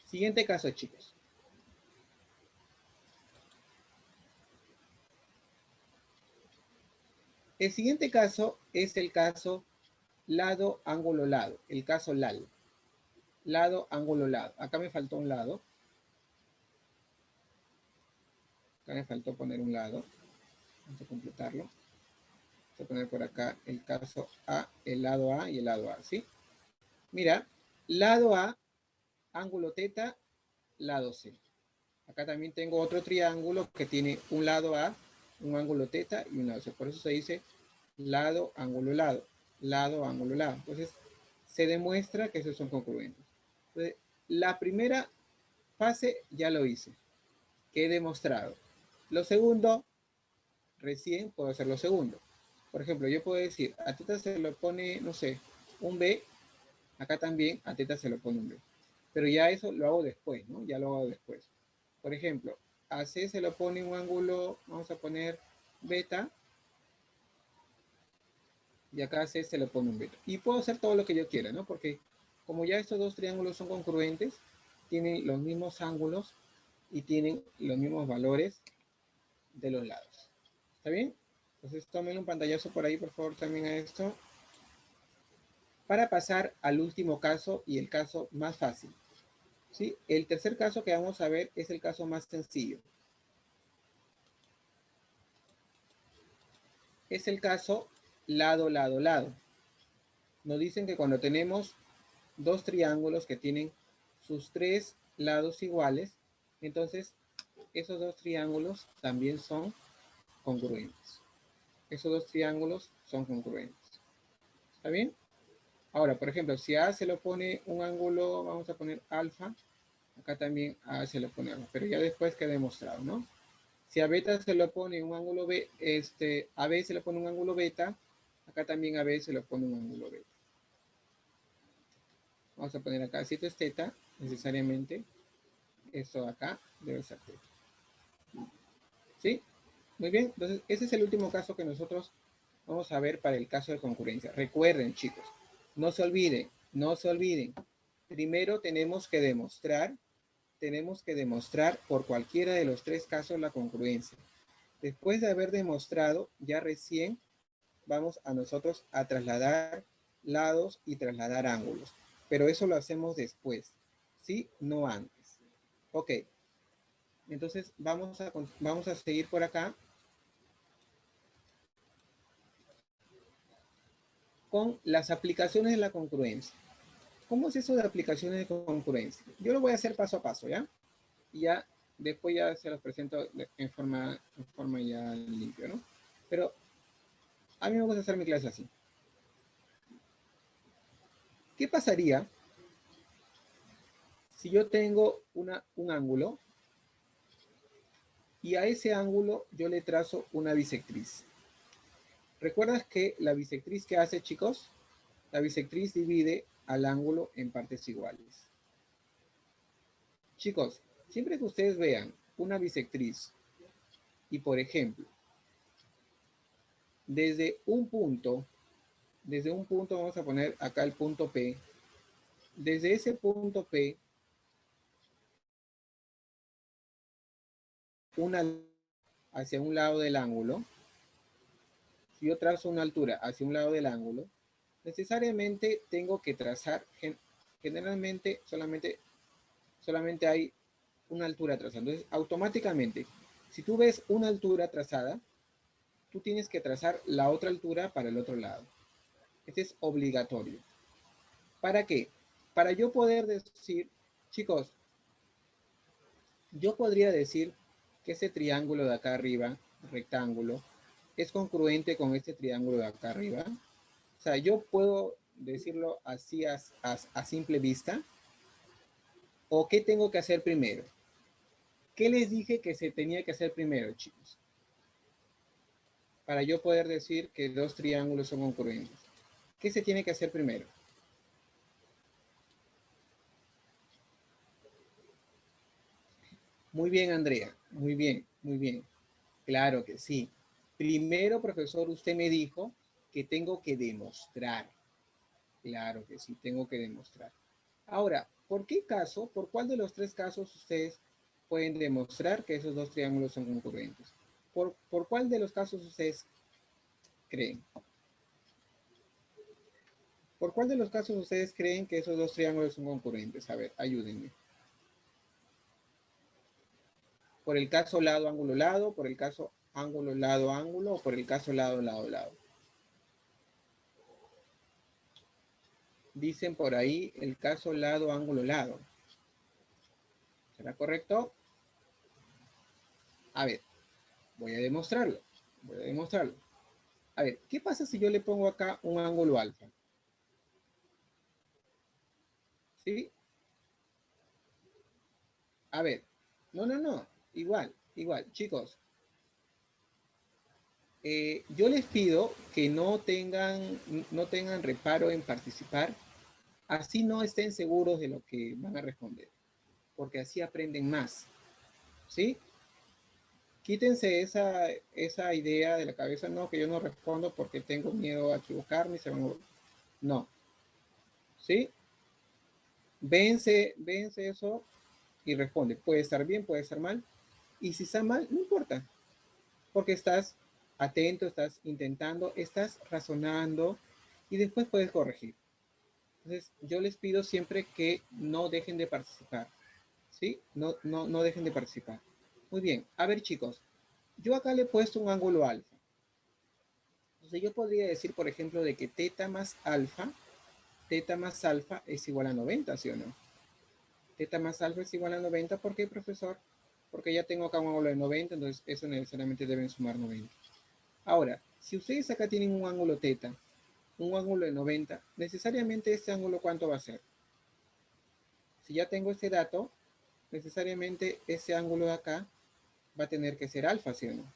Siguiente caso, chicos. El siguiente caso es el caso lado, ángulo, lado. El caso LAL. Lado, ángulo, lado. Acá me faltó un lado. Acá me faltó poner un lado. Vamos a completarlo. Vamos a poner por acá el caso A, el lado A y el lado A, ¿sí? Mira, lado A, ángulo teta, lado C. Acá también tengo otro triángulo que tiene un lado A, un ángulo teta y un lado C. Por eso se dice lado, ángulo, lado. Lado, ángulo, lado. Entonces, se demuestra que esos son congruentes. Entonces, la primera fase ya lo hice, que he demostrado. Lo segundo, recién puedo hacer lo segundo. Por ejemplo, yo puedo decir, a teta se lo pone, no sé, un B, acá también a teta se lo pone un B. Pero ya eso lo hago después, ¿no? Ya lo hago después. Por ejemplo, a C se lo pone un ángulo, vamos a poner beta, y acá a C se le pone un beta. Y puedo hacer todo lo que yo quiera, ¿no? Porque como ya estos dos triángulos son congruentes, tienen los mismos ángulos y tienen los mismos valores de los lados. ¿Está bien? Entonces tomen un pantallazo por ahí, por favor, también a esto. Para pasar al último caso y el caso más fácil. ¿Sí? El tercer caso que vamos a ver es el caso más sencillo. Es el caso lado, lado, lado. Nos dicen que cuando tenemos dos triángulos que tienen sus tres lados iguales, entonces esos dos triángulos también son congruentes. Esos dos triángulos son congruentes. ¿Está bien? Ahora, por ejemplo, si a se le pone un ángulo, vamos a poner alfa, acá también a se le pone alfa, pero ya después queda demostrado, ¿no? Si a beta se le pone un ángulo b, a b se le pone un ángulo beta, acá también a b se le pone un ángulo beta. Vamos a poner acá, si esto es teta, necesariamente, esto de acá debe ser teta. ¿Sí? Muy bien, entonces ese es el último caso que nosotros vamos a ver para el caso de concurrencia. Recuerden, chicos, no se olviden, no se olviden. Primero tenemos que demostrar por cualquiera de los tres casos la congruencia. Después de haber demostrado, ya recién vamos a nosotros a trasladar lados y trasladar ángulos. Pero eso lo hacemos después, ¿sí? No antes. Ok. Entonces vamos a seguir por acá con las aplicaciones de la congruencia. ¿Cómo es eso de aplicaciones de congruencia? Yo lo voy a hacer paso a paso, ¿ya? Y ya después ya se los presento en forma ya limpia, ¿no? Pero a mí me gusta hacer mi clase así. ¿Qué pasaría si yo tengo un ángulo y a ese ángulo yo le trazo una bisectriz? ¿Recuerdas que la bisectriz que hace, chicos? La bisectriz divide al ángulo en partes iguales. Chicos, siempre que ustedes vean una bisectriz y, por ejemplo, desde un punto vamos a poner acá el punto P, desde ese punto P, hacia un lado del ángulo, si yo trazo una altura hacia un lado del ángulo, necesariamente tengo que trazar, generalmente solamente hay una altura trazada. Entonces, automáticamente, si tú ves una altura trazada, tú tienes que trazar la otra altura para el otro lado. Este es obligatorio. ¿Para qué? Para yo poder decir, chicos, yo podría decir que ese triángulo de acá arriba, rectángulo, es congruente con este triángulo de acá arriba. O sea, yo puedo decirlo así a simple vista. ¿O qué tengo que hacer primero? ¿Qué les dije que se tenía que hacer primero, chicos? Para yo poder decir que dos triángulos son congruentes. ¿Qué se tiene que hacer primero? Muy bien, Andrea. Muy bien, muy bien. Claro que sí. Primero, profesor, usted me dijo que tengo que demostrar. Claro que sí, tengo que demostrar. Ahora, ¿por qué caso, por cuál de los tres casos ustedes pueden demostrar que esos dos triángulos son congruentes? ¿Por cuál de los casos ustedes creen? ¿Por cuál de los casos ustedes creen que esos dos triángulos son concurrentes? A ver, ayúdenme. ¿Por el caso lado, ángulo, lado? ¿Por el caso ángulo, lado, ángulo? ¿O por el caso lado, lado, lado? Dicen por ahí el caso lado, ángulo, lado. ¿Será correcto? A ver, voy a demostrarlo. Voy a demostrarlo. A ver, ¿qué pasa si yo le pongo acá un ángulo alfa? ¿Sí? A ver, no. Igual. Chicos, yo les pido que no tengan reparo en participar, así no estén seguros de lo que van a responder, porque así aprenden más, ¿sí? Quítense esa idea de la cabeza, no, que yo no respondo porque tengo miedo a equivocarme, no, ¿sí? Vence eso y responde, puede estar bien, puede estar mal, y si está mal, no importa, porque estás atento, estás intentando, estás razonando y después puedes corregir. Entonces, yo les pido siempre que no dejen de participar, ¿sí? No dejen de participar. Muy bien, a ver chicos, yo acá le he puesto un ángulo alfa. Entonces yo podría decir, por ejemplo, de que teta más alfa es igual a 90, ¿sí o no? Teta más alfa es igual a 90, ¿por qué, profesor? Porque ya tengo acá un ángulo de 90, entonces eso necesariamente deben sumar 90. Ahora, si ustedes acá tienen un ángulo teta un ángulo de 90, necesariamente este ángulo, ¿cuánto va a ser? Si ya tengo ese dato, necesariamente ese ángulo de acá va a tener que ser alfa, ¿sí o no?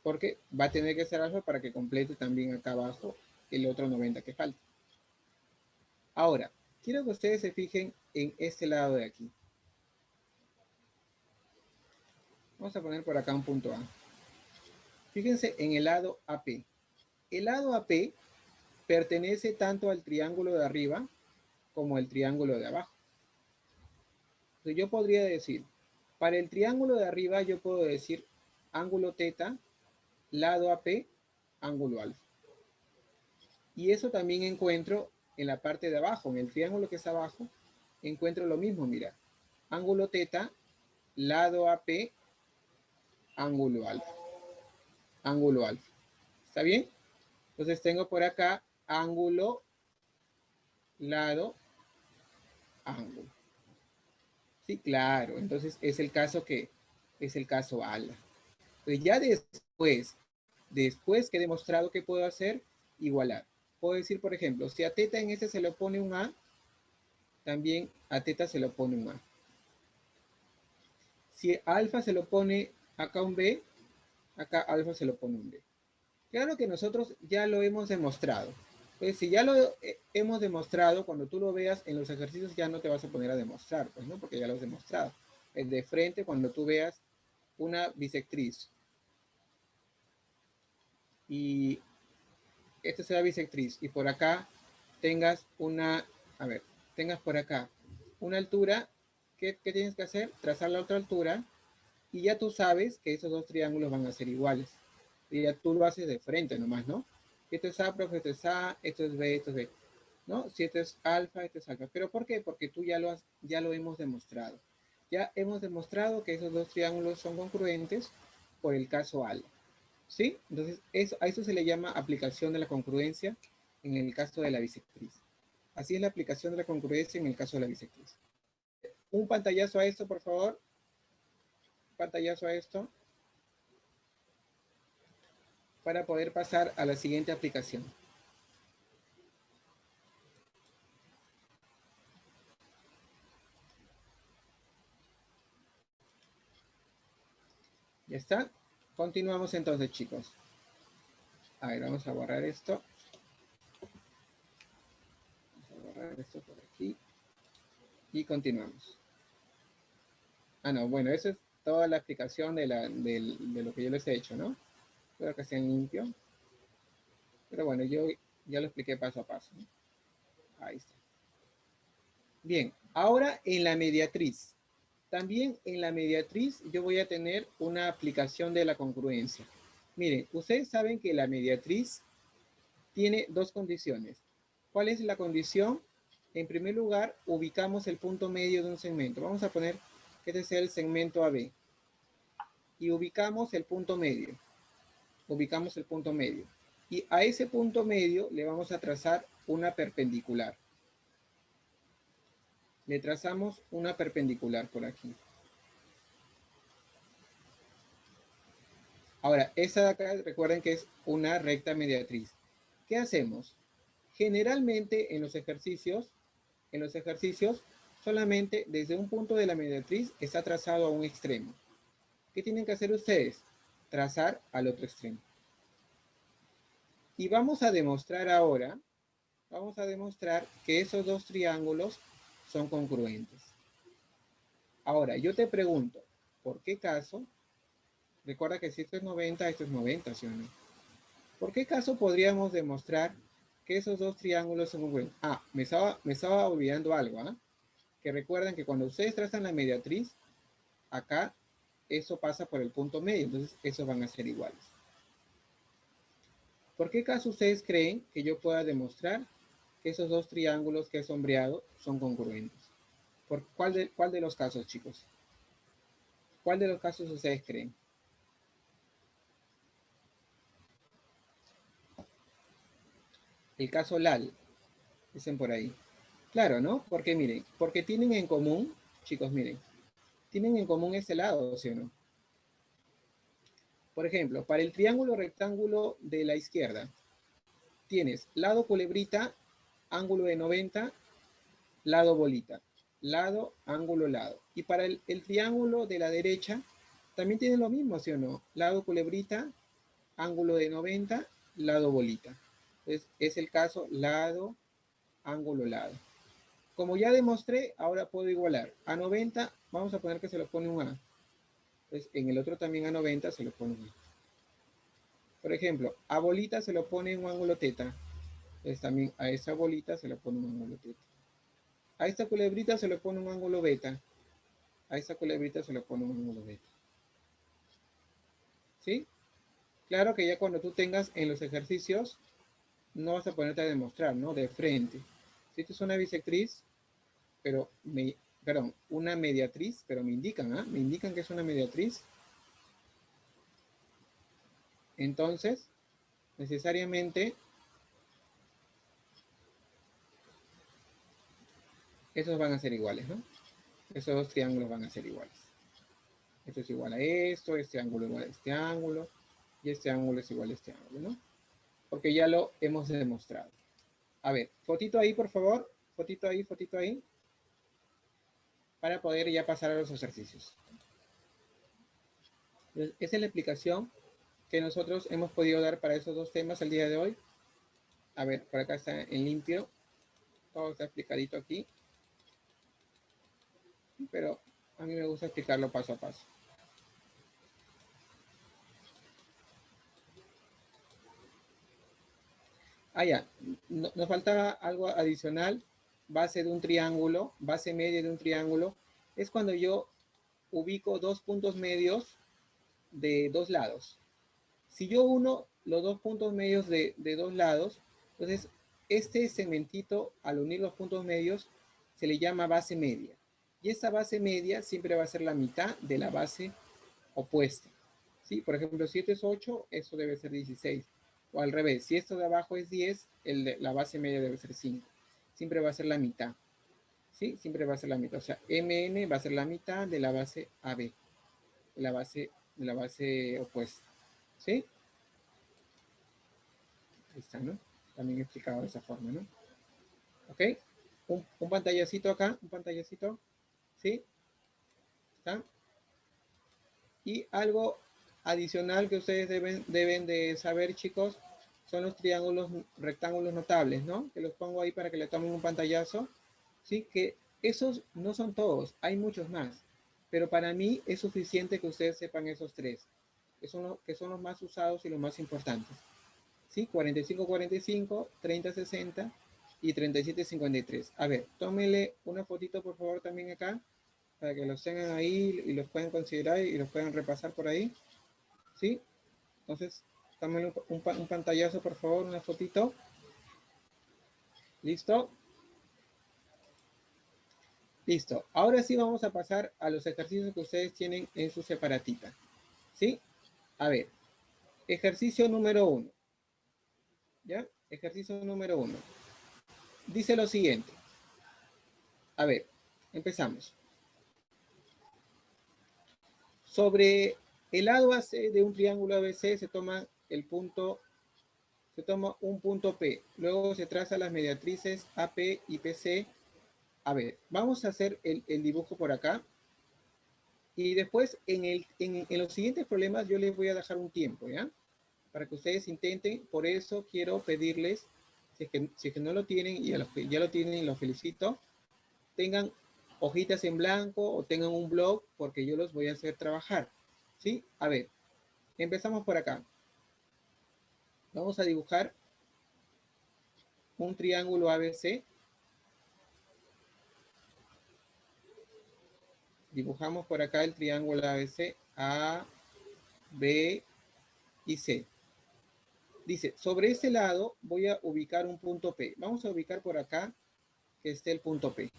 Porque va a tener que ser alfa para que complete también acá abajo el otro 90 que falta. Ahora, quiero que ustedes se fijen en este lado de aquí. Vamos a poner por acá un punto A. Fíjense en el lado AP. El lado AP pertenece tanto al triángulo de arriba como al triángulo de abajo. Entonces yo podría decir, para el triángulo de arriba yo puedo decir ángulo teta, lado AP, ángulo alfa. Y eso también encuentro en la parte de abajo, en el triángulo que está abajo, encuentro lo mismo, mira. Ángulo teta, lado AP, ángulo alfa. Ángulo alfa. ¿Está bien? Entonces tengo por acá ángulo, lado, ángulo. Sí, claro. Entonces es el caso que es el caso ala. Entonces ya después que he demostrado que puedo hacer, igualar. Puedo decir, por ejemplo, si a teta en este se le pone un A, también a teta se le pone un A. Si alfa se lo pone acá un B, acá alfa se lo pone un B. Claro que nosotros ya lo hemos demostrado. Pues si ya lo hemos demostrado, cuando tú lo veas en los ejercicios ya no te vas a poner a demostrar, pues no, porque ya lo has demostrado. Es de frente cuando tú veas una bisectriz y esta será bisectriz y por acá tengas una, a ver, tengas por acá una altura, ¿qué tienes que hacer? Trazar la otra altura y ya tú sabes que esos dos triángulos van a ser iguales. Y ya tú lo haces de frente nomás, ¿no? Esto es A, profe, esto es A, esto es B, esto es B. ¿No? Si esto es alfa, esto es alfa. ¿Pero por qué? Porque tú ya lo hemos demostrado. Ya hemos demostrado que esos dos triángulos son congruentes por el caso ALA. ¿Sí? Entonces, a eso se le llama aplicación de la congruencia en el caso de la bisectriz. Así es la aplicación de la congruencia en el caso de la bisectriz. Un pantallazo a esto, por favor. Pantallazo a esto. Para poder pasar a la siguiente aplicación. ¿Ya está? Continuamos entonces, chicos. A ver, vamos a borrar esto. Vamos a borrar esto por aquí. Y continuamos. Ah, no, bueno, eso es toda la explicación de lo que yo les he hecho, ¿no? Espero que estén limpios. Pero bueno, yo ya lo expliqué paso a paso, ¿no? Ahí está. Bien, ahora en la mediatriz. También en la mediatriz yo voy a tener una aplicación de la congruencia. Miren, ustedes saben que la mediatriz tiene dos condiciones. ¿Cuál es la condición? En primer lugar, ubicamos el punto medio de un segmento. Vamos a poner que este sea el segmento AB. Y ubicamos el punto medio. Ubicamos el punto medio. Y a ese punto medio le vamos a trazar una perpendicular. Le trazamos una perpendicular por aquí. Ahora, esa de acá, recuerden que es una recta mediatriz. ¿Qué hacemos? Generalmente en los ejercicios, solamente desde un punto de la mediatriz está trazado a un extremo. ¿Qué tienen que hacer ustedes? Trazar al otro extremo. Y vamos a demostrar ahora, que esos dos triángulos son congruentes. Ahora, yo te pregunto, ¿por qué caso? Recuerda que si esto es 90, esto es 90, ¿sí o no? ¿Por qué caso podríamos demostrar que esos dos triángulos son congruentes? Ah, me estaba olvidando algo, ¿ah? Que recuerden que cuando ustedes trazan la mediatriz, acá eso pasa por el punto medio, entonces esos van a ser iguales. ¿Por qué caso ustedes creen que yo pueda demostrar que esos dos triángulos que he sombreado son congruentes? ¿Cuál de los casos, chicos? ¿Cuál de los casos ustedes creen? El caso LAL, dicen por ahí. Claro, ¿no? Porque miren, porque tienen en común, chicos, miren, tienen en común ese lado, ¿sí o no? Por ejemplo, para el triángulo rectángulo de la izquierda, tienes lado culebrita, ángulo de 90, lado bolita. Lado, ángulo, lado. Y para el triángulo de la derecha, también tiene lo mismo, ¿sí o no? Lado culebrita, ángulo de 90, lado bolita. Entonces, es el caso lado, ángulo, lado. Como ya demostré, ahora puedo igualar. A 90, vamos a poner que se lo pone un A. Entonces, en el otro también a 90 se lo pone un A. Por ejemplo, a bolita se lo pone un ángulo teta. Entonces, también a esa bolita se le pone un ángulo teta. A esta culebrita se le pone un ángulo beta. A esta culebrita se le pone un ángulo beta. ¿Sí? Claro que ya cuando tú tengas en los ejercicios, no vas a ponerte a demostrar, ¿no? De frente. Si esto es una bisectriz, pero perdón, una mediatriz, pero me indican, ¿ah? Me indican que es una mediatriz. Entonces, necesariamente, esos van a ser iguales, ¿no? Esos dos triángulos van a ser iguales. Esto es igual a esto, este ángulo igual a este ángulo, y este ángulo es igual a este ángulo, ¿no? Porque ya lo hemos demostrado. A ver, fotito ahí, por favor. Fotito ahí, para poder ya pasar a los ejercicios. Entonces, esa es la explicación que nosotros hemos podido dar para esos dos temas el día de hoy. A ver, por acá está en limpio. Todo está explicadito aquí. Pero a mí me gusta explicarlo paso a paso. Ah, ya. Nos faltaba algo adicional. Base de un triángulo, base media de un triángulo. Es cuando yo ubico dos puntos medios de dos lados. Si yo uno los dos puntos medios de dos lados, entonces este segmentito, al unir los puntos medios, se le llama base media. Y esta base media siempre va a ser la mitad de la base opuesta. ¿Sí? Por ejemplo, si esto es 8, eso debe ser 16. O al revés, si esto de abajo es 10, la base media debe ser 5. Siempre va a ser la mitad. ¿Sí? Siempre va a ser la mitad. O sea, MN va a ser la mitad de la base AB, de la base opuesta. ¿Sí? Ahí está, ¿no? También explicado de esa forma, ¿no? ¿Ok? Un pantallacito acá, un pantallacito. ¿Sí? ¿Está? Y algo adicional que ustedes deben de saber, chicos, son los triángulos rectángulos notables, ¿no? Que los pongo ahí para que le tomen un pantallazo. Sí, que esos no son todos, hay muchos más. Pero para mí es suficiente que ustedes sepan esos tres, que son los más usados y los más importantes. ¿Sí? 45-45, 30-60 y 37-53. A ver, tómenle una fotito por favor también acá, para que los tengan ahí y los puedan considerar y los puedan repasar por ahí. ¿Sí? Entonces, tómenle un pantallazo por favor, una fotito. ¿Listo? Listo. Ahora sí vamos a pasar a los ejercicios que ustedes tienen en su separatita. ¿Sí? A ver, ejercicio número 1. ¿Ya? Ejercicio número 1. Dice lo siguiente. A ver, empezamos. Sobre el lado AC de un triángulo ABC se toma un punto P. Luego se traza las mediatrices AP y PC. A ver, vamos a hacer el dibujo por acá. Y después en los siguientes problemas yo les voy a dejar un tiempo, ¿ya? Para que ustedes intenten. Por eso quiero pedirles, si es que no lo tienen y a los que ya lo tienen los felicito, tengan hojitas en blanco o tengan un blog porque yo los voy a hacer trabajar. ¿Sí? A ver, empezamos por acá. Vamos a dibujar un triángulo ABC. Dibujamos por acá el triángulo ABC, A, B y C. Dice, sobre este lado voy a ubicar un punto P. Vamos a ubicar por acá que esté el punto P.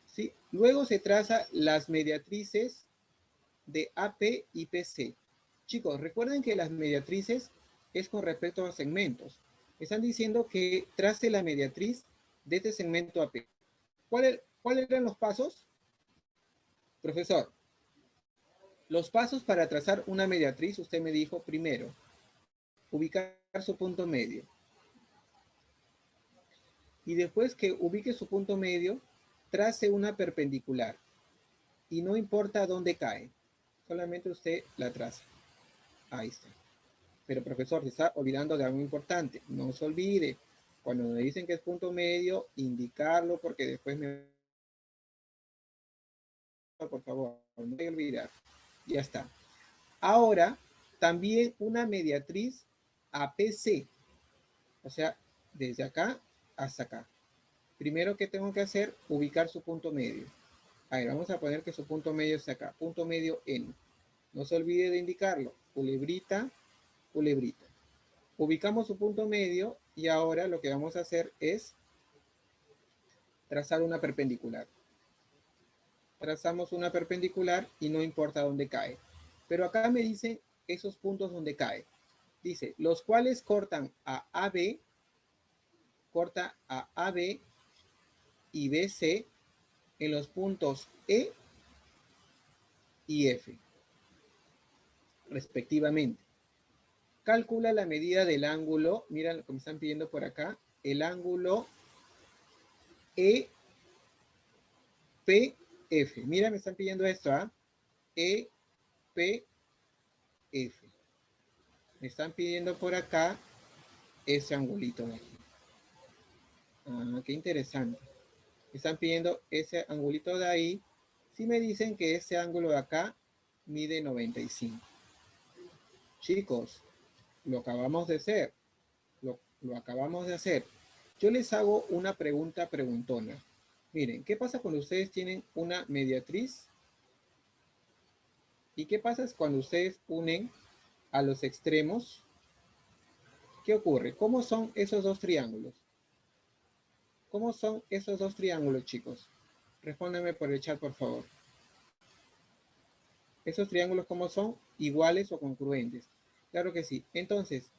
¿Sí? Luego se traza las mediatrices de AP y PC. Chicos, recuerden que las mediatrices es con respecto a segmentos. Están diciendo que trace la mediatriz de este segmento AP. ¿Cuáles eran los pasos? Profesor, los pasos para trazar una mediatriz, usted me dijo primero, ubicar su punto medio. Y después que ubique su punto medio, trace una perpendicular. Y no importa dónde cae, solamente usted la traza. Ahí está. Pero profesor, se está olvidando de algo importante. No se olvide, cuando me dicen que es punto medio, indicarlo porque después me... Por favor, no hay que olvidar. Ya está. Ahora, también una mediatriz APC. O sea, desde acá hasta acá. Primero que tengo que hacer, ubicar su punto medio. A ver, vamos a poner que su punto medio está acá. Punto medio N. No se olvide de indicarlo. Culebrita, culebrita. Ubicamos su punto medio y ahora lo que vamos a hacer es trazar una perpendicular. Trazamos una perpendicular y no importa dónde cae. Pero acá me dicen esos puntos donde cae. Dice, los cuales cortan a AB, corta a AB y BC en los puntos E y F, respectivamente. Calcula la medida del ángulo, mira lo que me están pidiendo por acá, el ángulo EPF. Mira, me están pidiendo esto, ¿ah? EPF. Me están pidiendo por acá ese angulito de aquí. Ah, qué interesante. Me están pidiendo ese angulito de ahí. Si me dicen que ese ángulo de acá mide 95. Chicos, lo acabamos de hacer. Lo acabamos de hacer. Yo les hago una pregunta preguntona. Miren, ¿qué pasa cuando ustedes tienen una mediatriz? ¿Y qué pasa cuando ustedes unen a los extremos? ¿Qué ocurre? ¿Cómo son esos dos triángulos? ¿Cómo son esos dos triángulos, chicos? Respóndanme por el chat, por favor. ¿Esos triángulos cómo son? ¿Iguales o congruentes? Claro que sí. Entonces,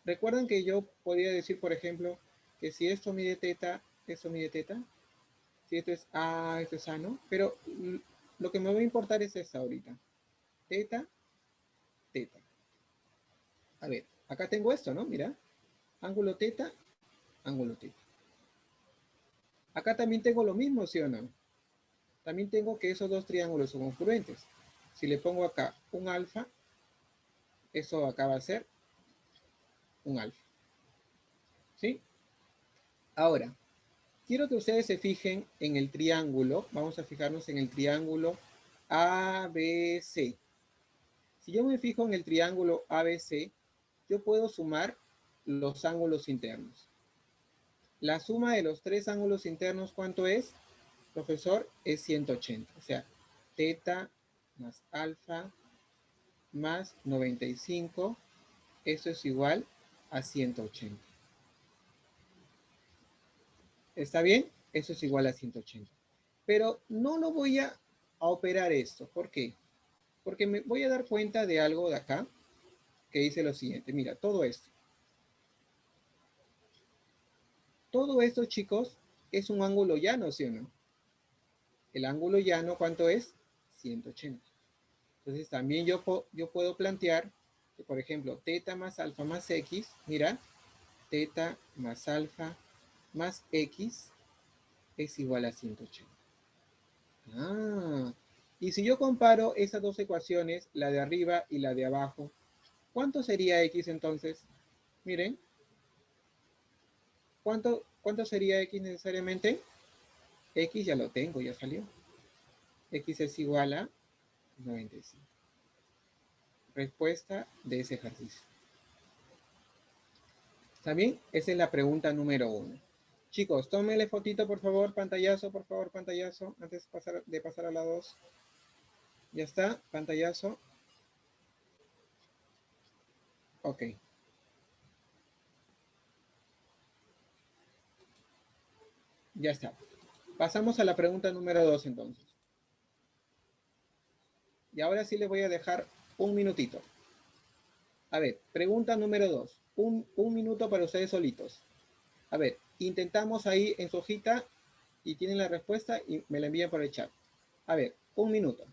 ¿recuerdan que yo podría decir, por ejemplo, que si esto mide teta, esto mide teta? Si esto es A, esto es A, ¿no? Pero lo que me va a importar es esta ahorita. Teta, teta. A ver, acá tengo esto, ¿no? Mira. Ángulo teta, ángulo teta. Acá también tengo lo mismo, ¿sí o no? También tengo que esos dos triángulos son congruentes. Si le pongo acá un alfa, eso acá va a ser un alfa. ¿Sí? Ahora, quiero que ustedes se fijen en el triángulo. Vamos a fijarnos en el triángulo ABC. Si yo me fijo en el triángulo ABC, yo puedo sumar los ángulos internos. La suma de los tres ángulos internos, ¿cuánto es? Profesor, es 180. O sea, teta más alfa más 95, eso es igual a 180. ¿Está bien? Eso es igual a 180. Pero no lo voy a operar esto. ¿Por qué? Porque me voy a dar cuenta de algo de acá que dice lo siguiente. Mira, todo esto. Todo esto, chicos, es un ángulo llano, ¿sí o no? El ángulo llano, ¿cuánto es? 180. Entonces, también yo puedo plantear que, por ejemplo, teta más alfa más x, mira, teta más alfa más x es igual a 180. Ah, y si yo comparo esas dos ecuaciones, la de arriba y la de abajo, ¿cuánto sería x entonces? Miren, ¿cuánto sería x necesariamente? X ya lo tengo, ya salió. X es igual a 95. Respuesta de ese ejercicio. ¿También? Esa es la pregunta número 1. Chicos, tómenle fotito, por favor, pantallazo, antes de pasar a la 2. ¿Ya está? Pantallazo. Ok. Ya está. Pasamos a la pregunta número 2 entonces. Y ahora sí les voy a dejar un minutito. A ver, pregunta número 2. Un minuto para ustedes solitos. A ver, intentamos ahí en su hojita y tienen la respuesta y me la envían por el chat. A ver, un minuto.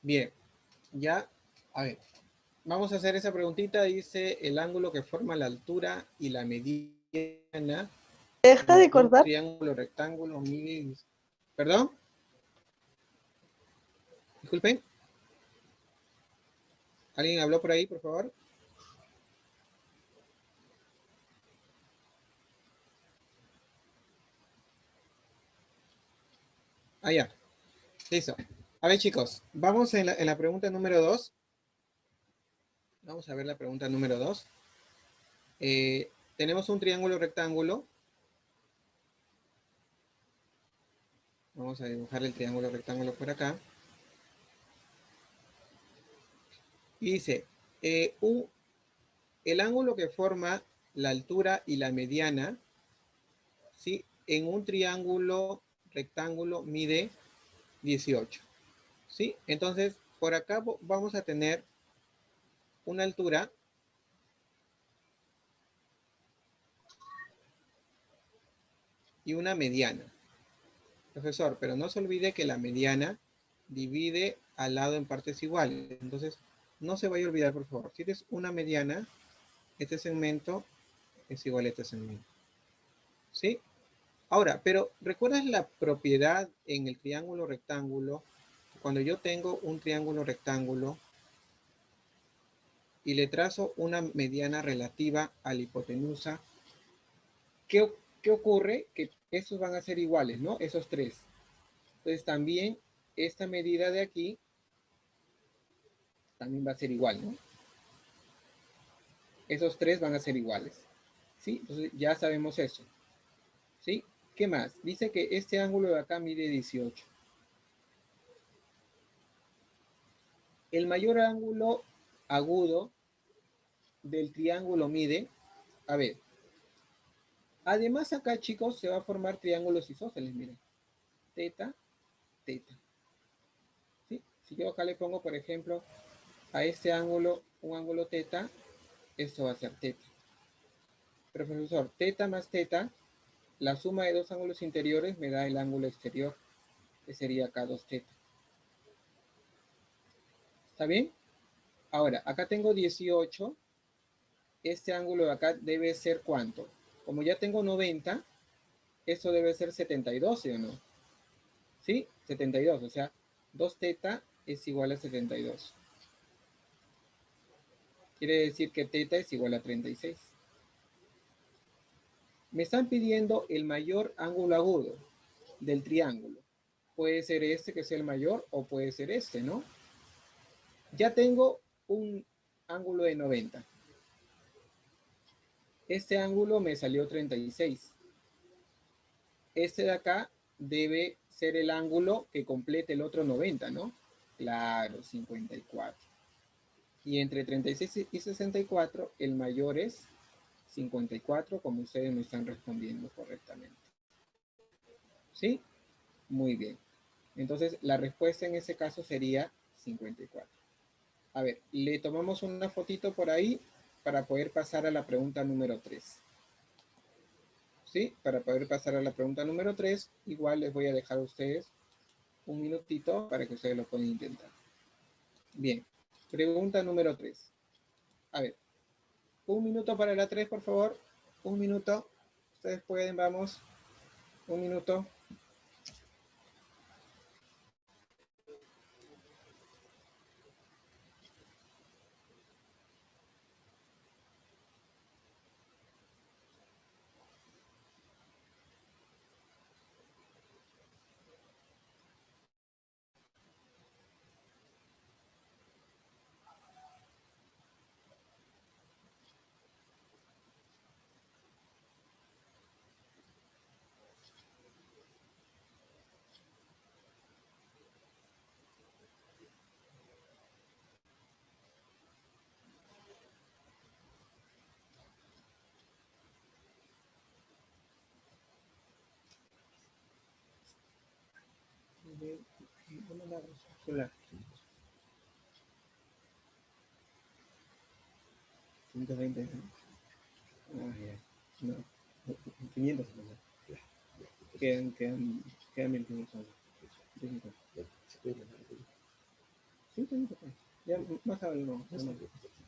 Bien, ya, a ver, vamos a hacer esa preguntita. Dice el ángulo que forma la altura y la mediana Deja de en un cortar. triángulo rectángulo mide... ¿Perdón? Disculpen. ¿Alguien habló por ahí, por favor? Ah, ya. Listo. A ver, chicos, vamos en la pregunta número 2. Vamos a ver la pregunta número 2. Tenemos un triángulo rectángulo. Vamos a dibujar el triángulo rectángulo por acá. Y dice, el ángulo que forma la altura y la mediana, ¿sí? En un triángulo rectángulo mide 18. ¿Sí? Entonces, por acá vamos a tener una altura y una mediana. Profesor, pero no se olvide que la mediana divide al lado en partes iguales. Entonces, no se vaya a olvidar, por favor. Si tienes una mediana, este segmento es igual a este segmento. ¿Sí? Ahora, pero ¿recuerdas la propiedad en el triángulo rectángulo? Cuando yo tengo un triángulo rectángulo y le trazo una mediana relativa a la hipotenusa, ¿qué ocurre? Que estos van a ser iguales, ¿no? Esos tres. Entonces también esta medida de aquí también va a ser igual, ¿no? Esos tres van a ser iguales. ¿Sí? Entonces ya sabemos eso. ¿Sí? ¿Qué más? Dice que este ángulo de acá mide 18. El mayor ángulo agudo del triángulo mide, a ver, además acá, chicos, se va a formar triángulos isósceles, miren. Teta, teta. ¿Sí? Si yo acá le pongo, por ejemplo, a este ángulo, un ángulo teta, esto va a ser teta. Pero profesor, teta más teta, la suma de dos ángulos interiores me da el ángulo exterior, que sería acá 2 teta. ¿Está bien? Ahora, acá tengo 18. Este ángulo de acá debe ser ¿cuánto? Como ya tengo 90, esto debe ser 72, ¿sí o no? ¿Sí? 72, o sea, 2 teta es igual a 72. Quiere decir que teta es igual a 36. Me están pidiendo el mayor ángulo agudo del triángulo. Puede ser este que sea el mayor o puede ser este, ¿no? Ya tengo un ángulo de 90. Este ángulo me salió 36. Este de acá debe ser el ángulo que complete el otro 90, ¿no? Claro, 54. Y entre 36 y 64, el mayor es 54, como ustedes me están respondiendo correctamente. ¿Sí? Muy bien. Entonces, la respuesta en ese caso sería 54. A ver, le tomamos una fotito por ahí para poder pasar a la pregunta número 3. ¿Sí? Para poder pasar a la pregunta número 3, igual les voy a dejar a ustedes un minutito para que ustedes lo puedan intentar. Bien, pregunta número 3. A ver, un minuto para la 3, por favor. Un minuto. Ustedes pueden, vamos. Un minuto. Celular. 120. Ah, ya. No. 500. Quedan 1500. Sí, también. Ya, más abajo, no.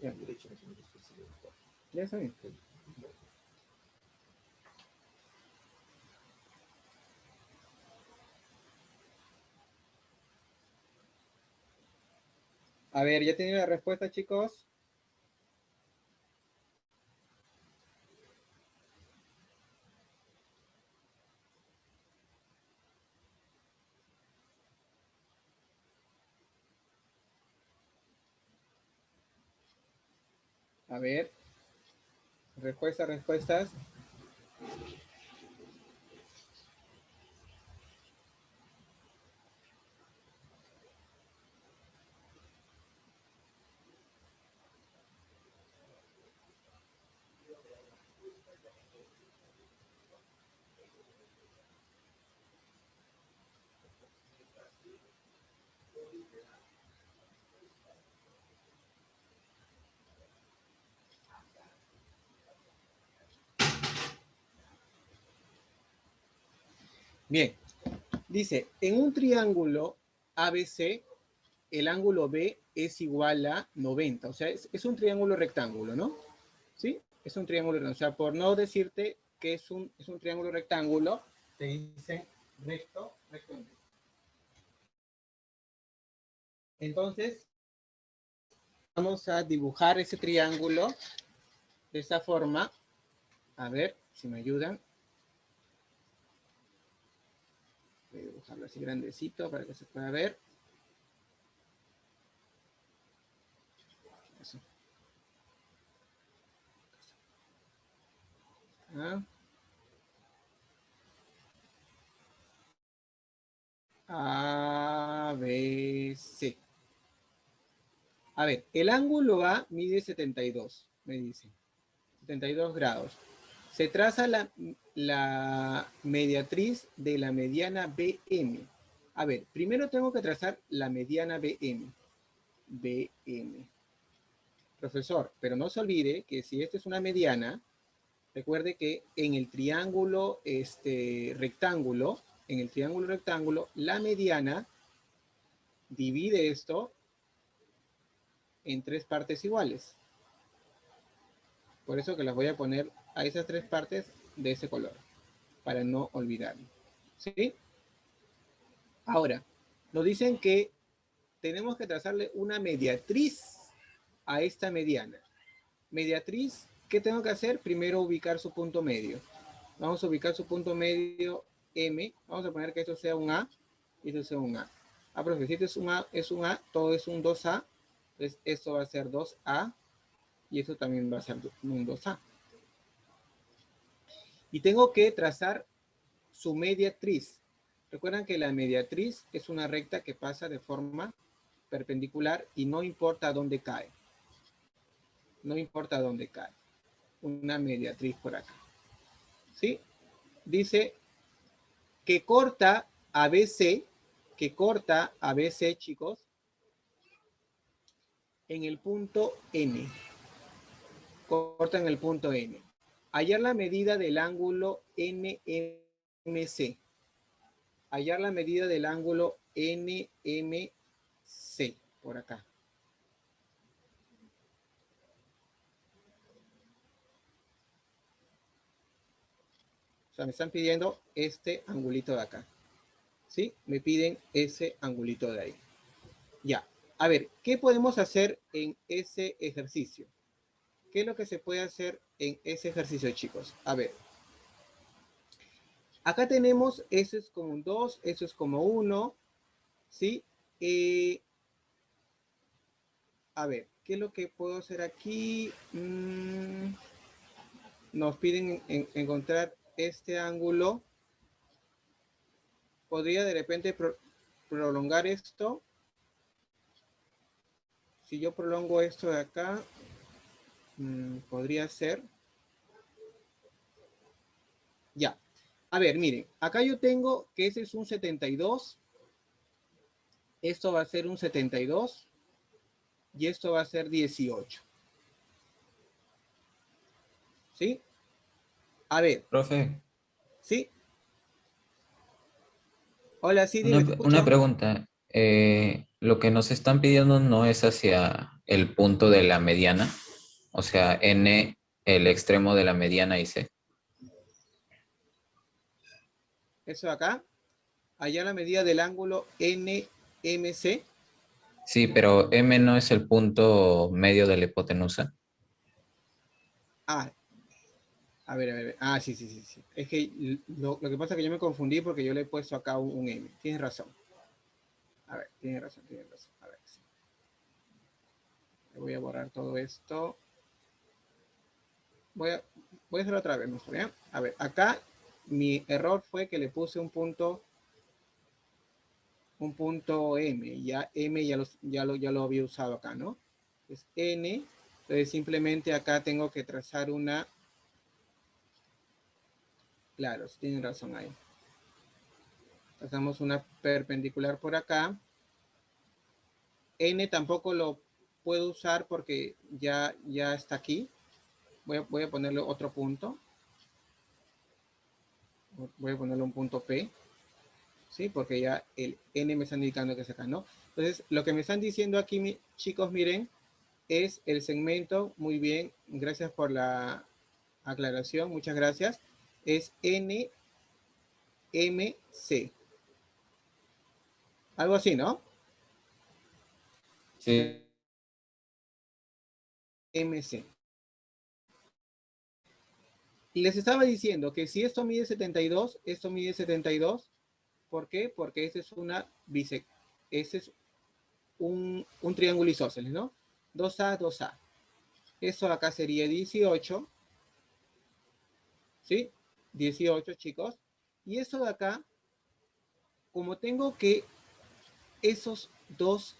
Ya. Ya está bien. A ver, ¿ya tienen la respuesta, chicos? A ver, respuestas. Bien, dice, en un triángulo ABC, el ángulo B es igual a 90. O sea, es un triángulo rectángulo, ¿no? ¿Sí? Es un triángulo rectángulo. O sea, por no decirte que es un triángulo rectángulo, te dicen recto. Entonces, vamos a dibujar ese triángulo de esta forma. A ver si me ayudan. Voy a dibujarlo así grandecito para que se pueda ver. Eso. ¿Ah? A, B, C. A ver, el ángulo A mide 72, me dice. 72 grados. Se traza la mediatriz de la mediana BM. A ver, primero tengo que trazar la mediana BM. BM. Profesor, pero no se olvide que si esta es una mediana, recuerde que en el triángulo rectángulo, la mediana divide esto en tres partes iguales. Por eso que las voy a poner a esas tres partes de ese color, para no olvidarlo. ¿Sí? Ahora, nos dicen que tenemos que trazarle una mediatriz a esta mediana. Mediatriz, ¿qué tengo que hacer? Primero ubicar su punto medio. Vamos a ubicar su punto medio M. Vamos a poner que esto sea un A y esto sea un A. Ah, profe, si esto es un A, todo es un 2A. Entonces, esto va a ser 2A y esto también va a ser un 2A. Y tengo que trazar su mediatriz. Recuerdan que la mediatriz es una recta que pasa de forma perpendicular y no importa dónde cae. No importa dónde cae. Una mediatriz por acá. ¿Sí? Dice que corta ABC, chicos, en el punto N. Corta en el punto N. Hallar la medida del ángulo NMC. Hallar la medida del ángulo NMC. Por acá. O sea, me están pidiendo este angulito de acá. ¿Sí? Me piden ese angulito de ahí. Ya. A ver, ¿qué podemos hacer en ese ejercicio? ¿Qué es lo que se puede hacer en ese ejercicio, chicos? A ver. Acá tenemos, eso es como un 2, eso es como 1, ¿sí? A ver, ¿qué es lo que puedo hacer aquí? Nos piden encontrar este ángulo. Podría de repente prolongar esto. Si yo prolongo esto de acá, podría ser. Ya. A ver, miren, acá yo tengo que ese es un 72. Esto va a ser un 72. Y esto va a ser 18. ¿Sí? A ver. Profe, ¿Sí? Hola, sí, dime, te una escucho. pregunta. Lo que nos están pidiendo no es hacia el punto de la mediana, o sea, N, el extremo de la mediana y C. Eso de acá, allá la medida del ángulo NMC. Sí, pero M no es el punto medio de la hipotenusa. Ah, a ver. Ah, sí, sí, sí, sí. Es que lo que pasa es que yo me confundí porque yo le he puesto acá un M. Tienes razón. A ver, tienes razón, tienes razón. A ver, sí. Voy a borrar todo esto. Voy a, voy a hacerlo otra vez mejor, ¿ya? A ver, acá mi error fue que le puse un punto M. Ya M ya lo había usado acá, ¿no? Es N. Entonces simplemente acá tengo que trazar una. Claro, tienen razón ahí. Trazamos una perpendicular por acá. N tampoco lo puedo usar porque ya está aquí. Voy a ponerle otro punto. Voy a ponerle un punto P. ¿Sí? Porque ya el N me está indicando que es acá, ¿no? Entonces, lo que me están diciendo aquí, chicos, miren, es el segmento, muy bien, gracias por la aclaración, muchas gracias, es NMC. Algo así, ¿no? Sí, MC. Y les estaba diciendo que si esto mide 72, esto mide 72, ¿por qué? Porque este es una bisección, este es un triángulo isósceles, ¿no? 2A, 2A. Eso acá sería 18, ¿sí? 18, chicos. Y eso de acá, como tengo que esos dos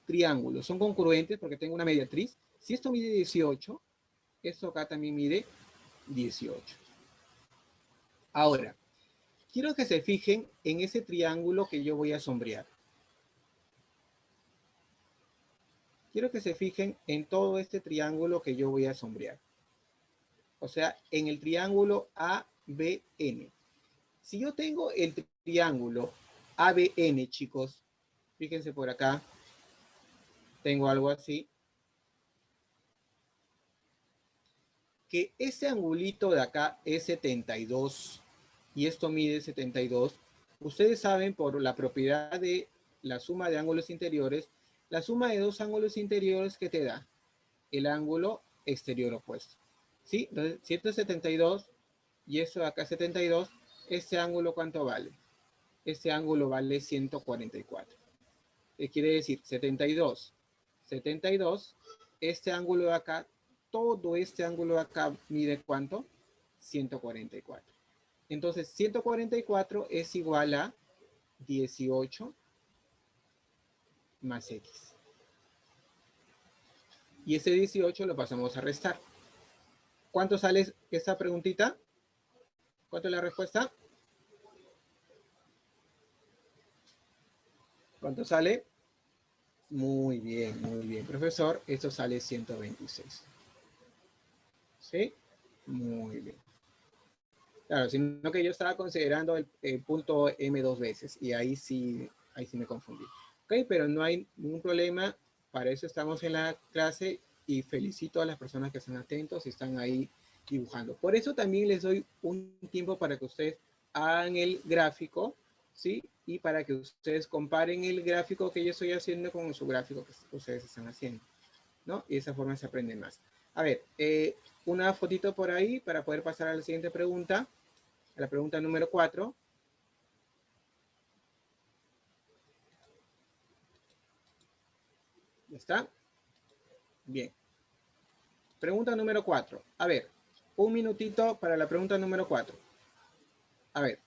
triángulos son congruentes porque tengo una mediatriz, si esto mide 18, esto acá también mide 18. Ahora, quiero que se fijen en ese triángulo que yo voy a sombrear. Quiero que se fijen en todo este triángulo que yo voy a sombrear. O sea, en el triángulo ABN. Si yo tengo el triángulo ABN, chicos, fíjense por acá, tengo algo así, que ese angulito de acá es 72 y esto mide 72. Ustedes saben por la propiedad de la suma de ángulos interiores, la suma de dos ángulos interiores que te da el ángulo exterior opuesto. ¿Sí? Entonces, 172 y esto de acá 72, este ángulo ¿cuánto vale? Este ángulo vale 144. ¿Qué quiere decir? 72. 72, este ángulo de acá, todo este ángulo de acá mide ¿cuánto? 144. Entonces, 144 es igual a 18 más X. Y ese 18 lo pasamos a restar. ¿Cuánto sale esta preguntita? ¿Cuánto es la respuesta? ¿Cuánto sale? Muy bien, profesor. Esto sale 126. ¿Sí? Muy bien. Claro, sino que yo estaba considerando el punto M dos veces y ahí sí me confundí. Ok, pero no hay ningún problema. Para eso estamos en la clase y felicito a las personas que están atentos y están ahí dibujando. Por eso también les doy un tiempo para que ustedes hagan el gráfico, ¿sí? Y para que ustedes comparen el gráfico que yo estoy haciendo con su gráfico que ustedes están haciendo, ¿no? Y de esa forma se aprende más. A ver, una fotito por ahí para poder pasar a la siguiente pregunta, a la pregunta número 4. ¿Ya está? Bien. Pregunta número 4. A ver, un minutito para la pregunta número 4. A ver,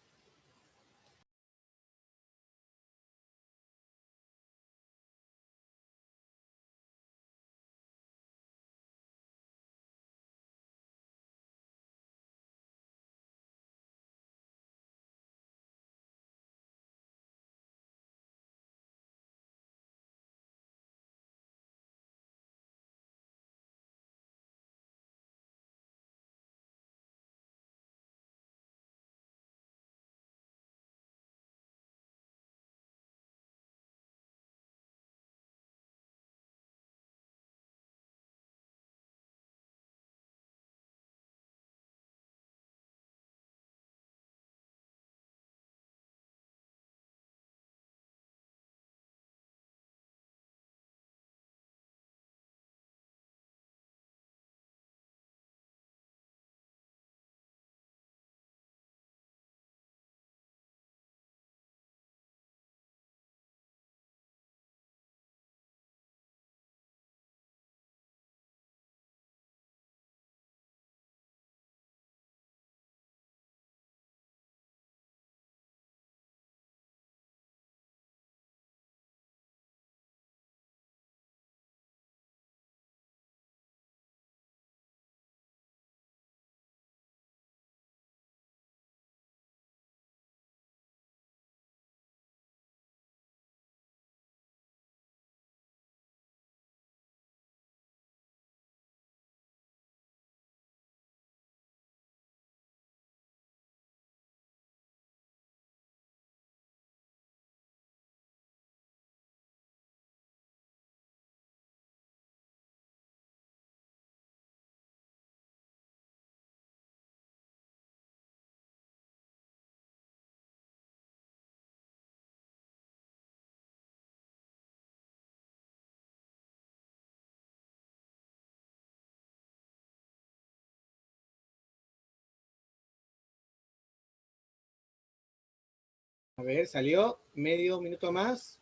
A ver, salió medio minuto más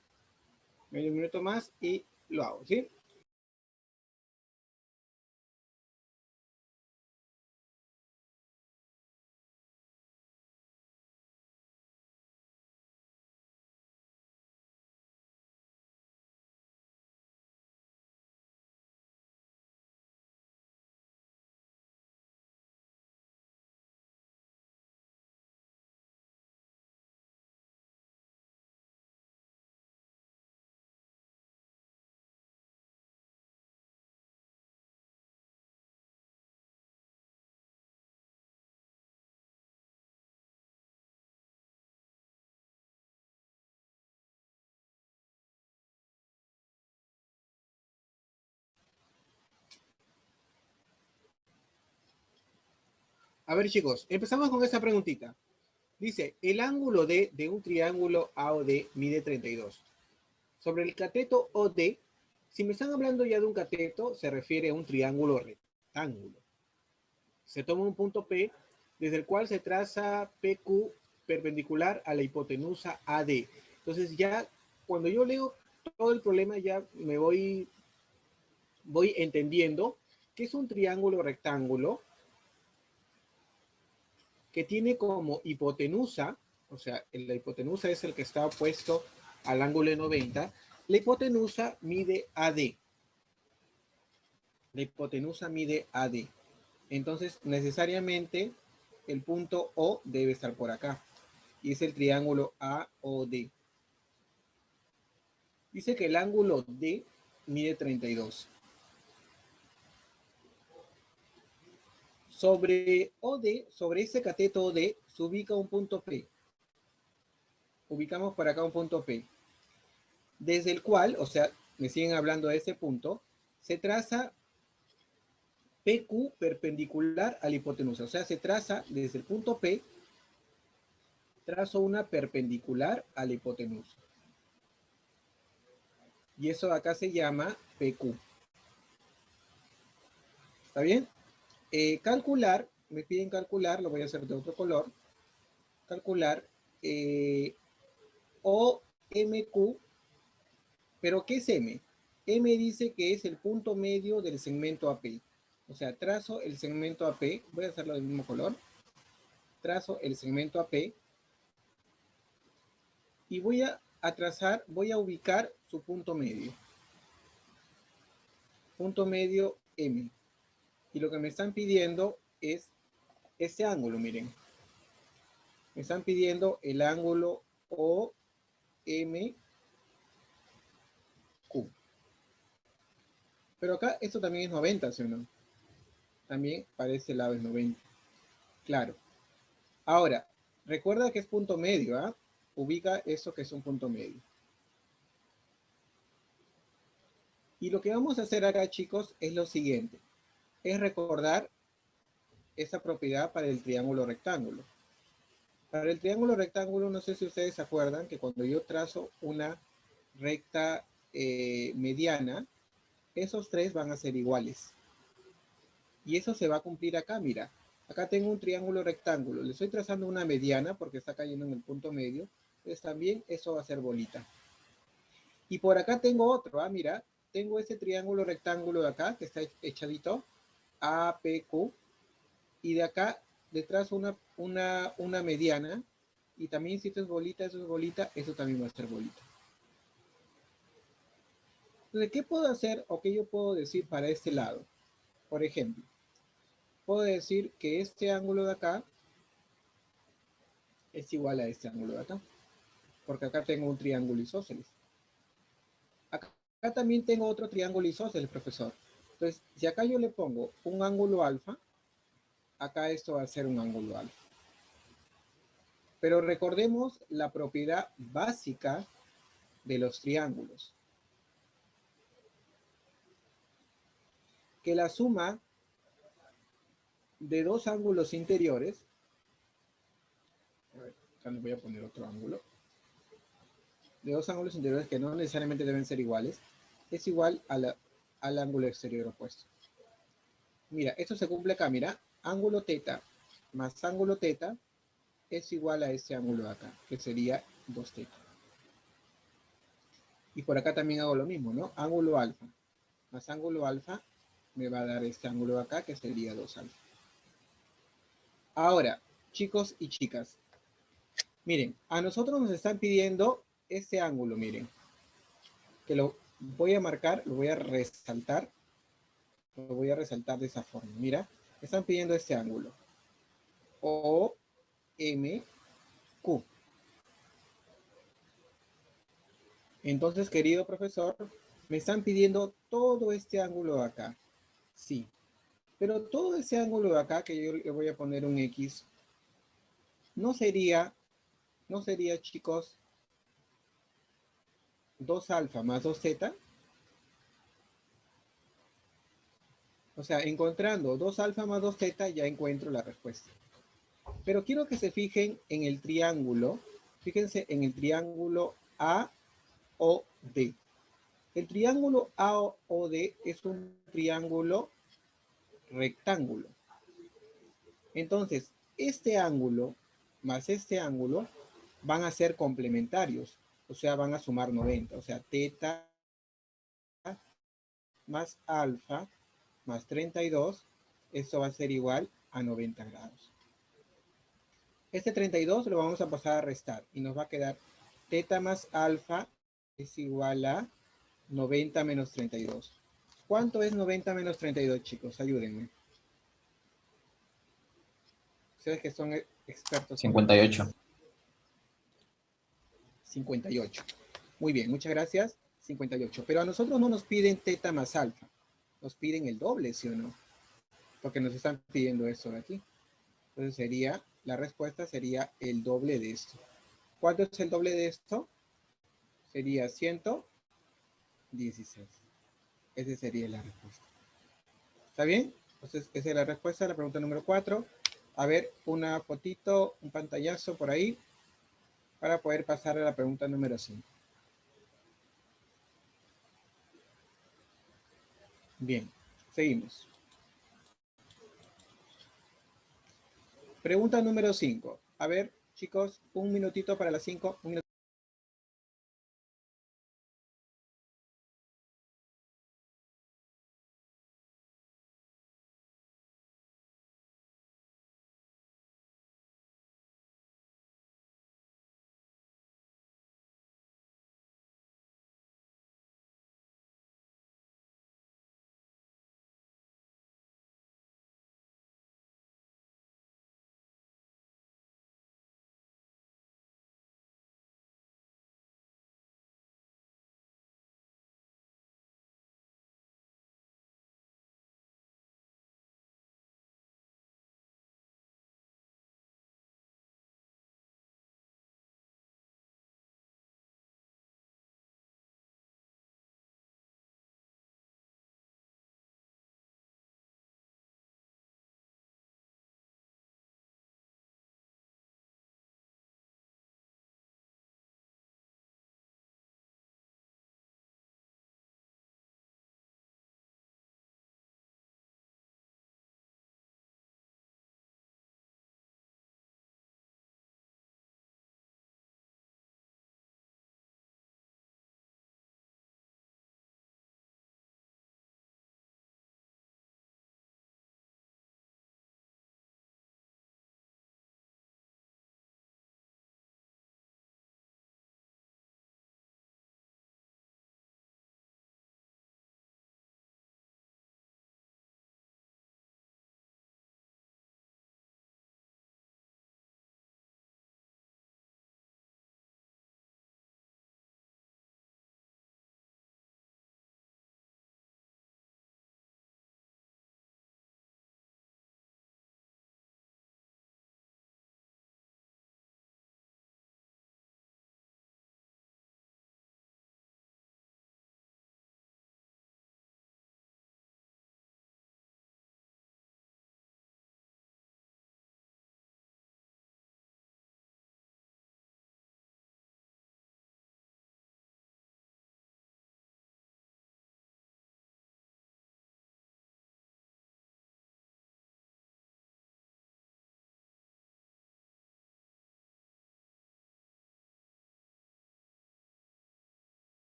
y lo hago, ¿sí? A ver, chicos, empezamos con esta preguntita. Dice, el ángulo D de un triángulo AOD mide 32. Sobre el cateto OD, si me están hablando ya de un cateto, se refiere a un triángulo rectángulo. Se toma un punto P, desde el cual se traza PQ perpendicular a la hipotenusa AD. Entonces ya, cuando yo leo todo el problema, ya me voy entendiendo que es un triángulo rectángulo que tiene como hipotenusa, o sea, la hipotenusa es el que está opuesto al ángulo de 90, la hipotenusa mide AD. La hipotenusa mide AD. Entonces, necesariamente, el punto O debe estar por acá. Y es el triángulo AOD. Dice que el ángulo D mide 32. Sobre OD, sobre ese cateto OD, se ubica un punto P. Ubicamos por acá un punto P. Desde el cual, o sea, me siguen hablando de ese punto, se traza PQ perpendicular a la hipotenusa. O sea, se traza desde el punto P, trazo una perpendicular a la hipotenusa. Y eso acá se llama PQ. ¿Está bien? Calcular, me piden calcular, lo voy a hacer de otro color. Calcular OMQ, pero ¿qué es M? M dice que es el punto medio del segmento AP. O sea, trazo el segmento AP, voy a hacerlo del mismo color. Trazo el segmento AP y voy a trazar, voy a ubicar su punto medio. Punto medio M. Y lo que me están pidiendo es este ángulo, miren. Me están pidiendo el ángulo OMQ. Pero acá esto también es 90, ¿sí o no? También para este lado es 90. Claro. Ahora, recuerda que es punto medio, ¿ah? Ubica eso que es un punto medio. Y lo que vamos a hacer acá, chicos, es lo siguiente. Es recordar esa propiedad para el triángulo rectángulo. Para el triángulo rectángulo, no sé si ustedes se acuerdan que cuando yo trazo una recta mediana, esos tres van a ser iguales. Y eso se va a cumplir acá, mira. Acá tengo un triángulo rectángulo. Le estoy trazando una mediana porque está cayendo en el punto medio. Entonces también eso va a ser bolita. Y por acá tengo otro, mira. Tengo ese triángulo rectángulo de acá que está echadito. APQ. Y de acá le trazo una mediana. Y también si esto es bolita, eso también va a ser bolita. Entonces, ¿qué puedo hacer o qué yo puedo decir para este lado? Por ejemplo, puedo decir que este ángulo de acá es igual a este ángulo de acá, porque acá tengo un triángulo isósceles. Acá también tengo otro triángulo isósceles, profesor. Entonces, si acá yo le pongo un ángulo alfa, acá esto va a ser un ángulo alfa. Pero recordemos la propiedad básica de los triángulos. Que la suma de dos ángulos interiores, a ver, acá les voy a poner otro ángulo, de dos ángulos interiores que no necesariamente deben ser iguales, es igual al ángulo exterior opuesto. Mira, esto se cumple acá, mira, ángulo teta más ángulo teta es igual a este ángulo de acá, que sería 2 teta. Y por acá también hago lo mismo, ¿no? Ángulo alfa más ángulo alfa me va a dar este ángulo de acá, que sería 2 alfa. Ahora, chicos y chicas, miren, a nosotros nos están pidiendo este ángulo, miren, que lo voy a marcar, lo voy a resaltar de esa forma. Mira, están pidiendo este ángulo. OMQ. Entonces, querido profesor, me están pidiendo todo este ángulo de acá. Sí, pero todo ese ángulo de acá, que yo le voy a poner un X, no sería, chicos, 2 alfa más 2 zeta. O sea, encontrando 2 alfa más 2 zeta, ya encuentro la respuesta. Pero quiero que se fijen en el triángulo. Fíjense en el triángulo AOD. El triángulo AOD es un triángulo rectángulo. Entonces, este ángulo más este ángulo van a ser complementarios. O sea, van a sumar 90. O sea, teta más alfa más 32. Esto va a ser igual a 90 grados. Este 32 lo vamos a pasar a restar y nos va a quedar teta más alfa es igual a 90 menos 32. ¿Cuánto es 90 menos 32, chicos? Ayúdenme. Ustedes que son expertos en 58. 58. Muy bien, muchas gracias. 58. Pero a nosotros no nos piden teta más alfa. Nos piden el doble, ¿sí o no? Porque nos están pidiendo eso de aquí. Entonces sería, la respuesta sería el doble de esto. ¿Cuánto es el doble de esto? Sería 116. Esa sería la respuesta. ¿Está bien? Entonces, esa es la respuesta a la pregunta número 4. A ver, una fotito, un pantallazo por ahí, para poder pasar a la pregunta número 5. Bien, seguimos. Pregunta número 5. A ver, chicos, un minutito para las 5.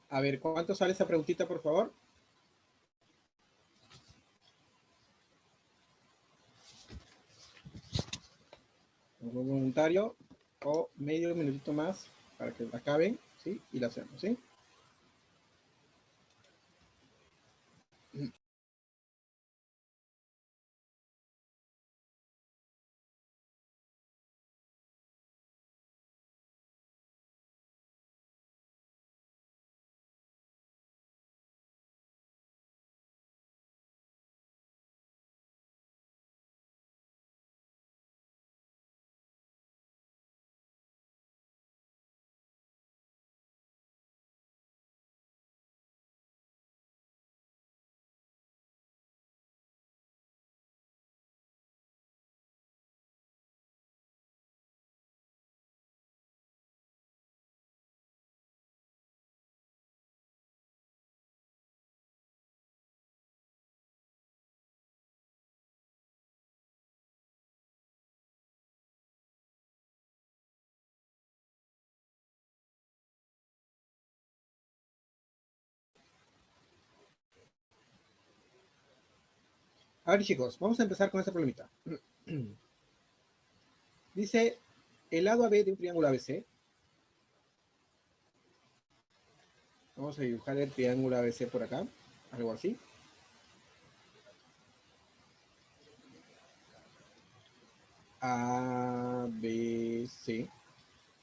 A ver, ¿cuánto sale esa preguntita, por favor? Un voluntario o medio minutito más para que la acaben, ¿sí? Y la hacemos, ¿sí? A ver, chicos, vamos a empezar con esta problemita. Dice, el lado AB de un triángulo ABC. Vamos a dibujar el triángulo ABC por acá, algo así. A, B, C.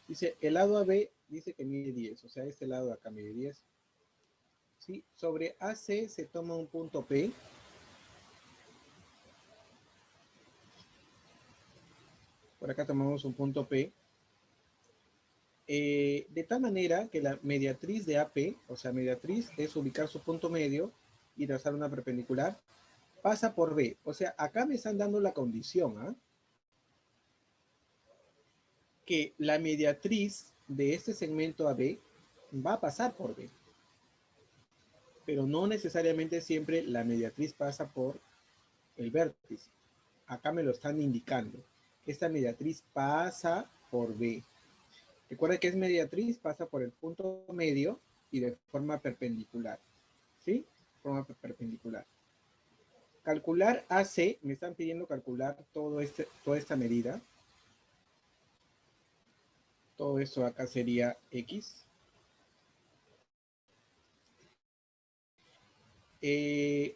Dice, el lado AB dice que mide 10, o sea, este lado de acá mide 10. ¿Sí? Sobre AC se toma un punto P. Por acá tomamos un punto P. De tal manera que la mediatriz de AP, o sea, mediatriz es ubicar su punto medio y trazar una perpendicular, pasa por B. O sea, acá me están dando la condición, ¿ah? Que la mediatriz de este segmento AB va a pasar por B. Pero no necesariamente siempre la mediatriz pasa por el vértice. Acá me lo están indicando. Esta mediatriz pasa por B. Recuerda que es mediatriz, pasa por el punto medio y de forma perpendicular. ¿Sí? Forma perpendicular. Calcular AC, me están pidiendo calcular toda esta medida. Todo esto acá sería X.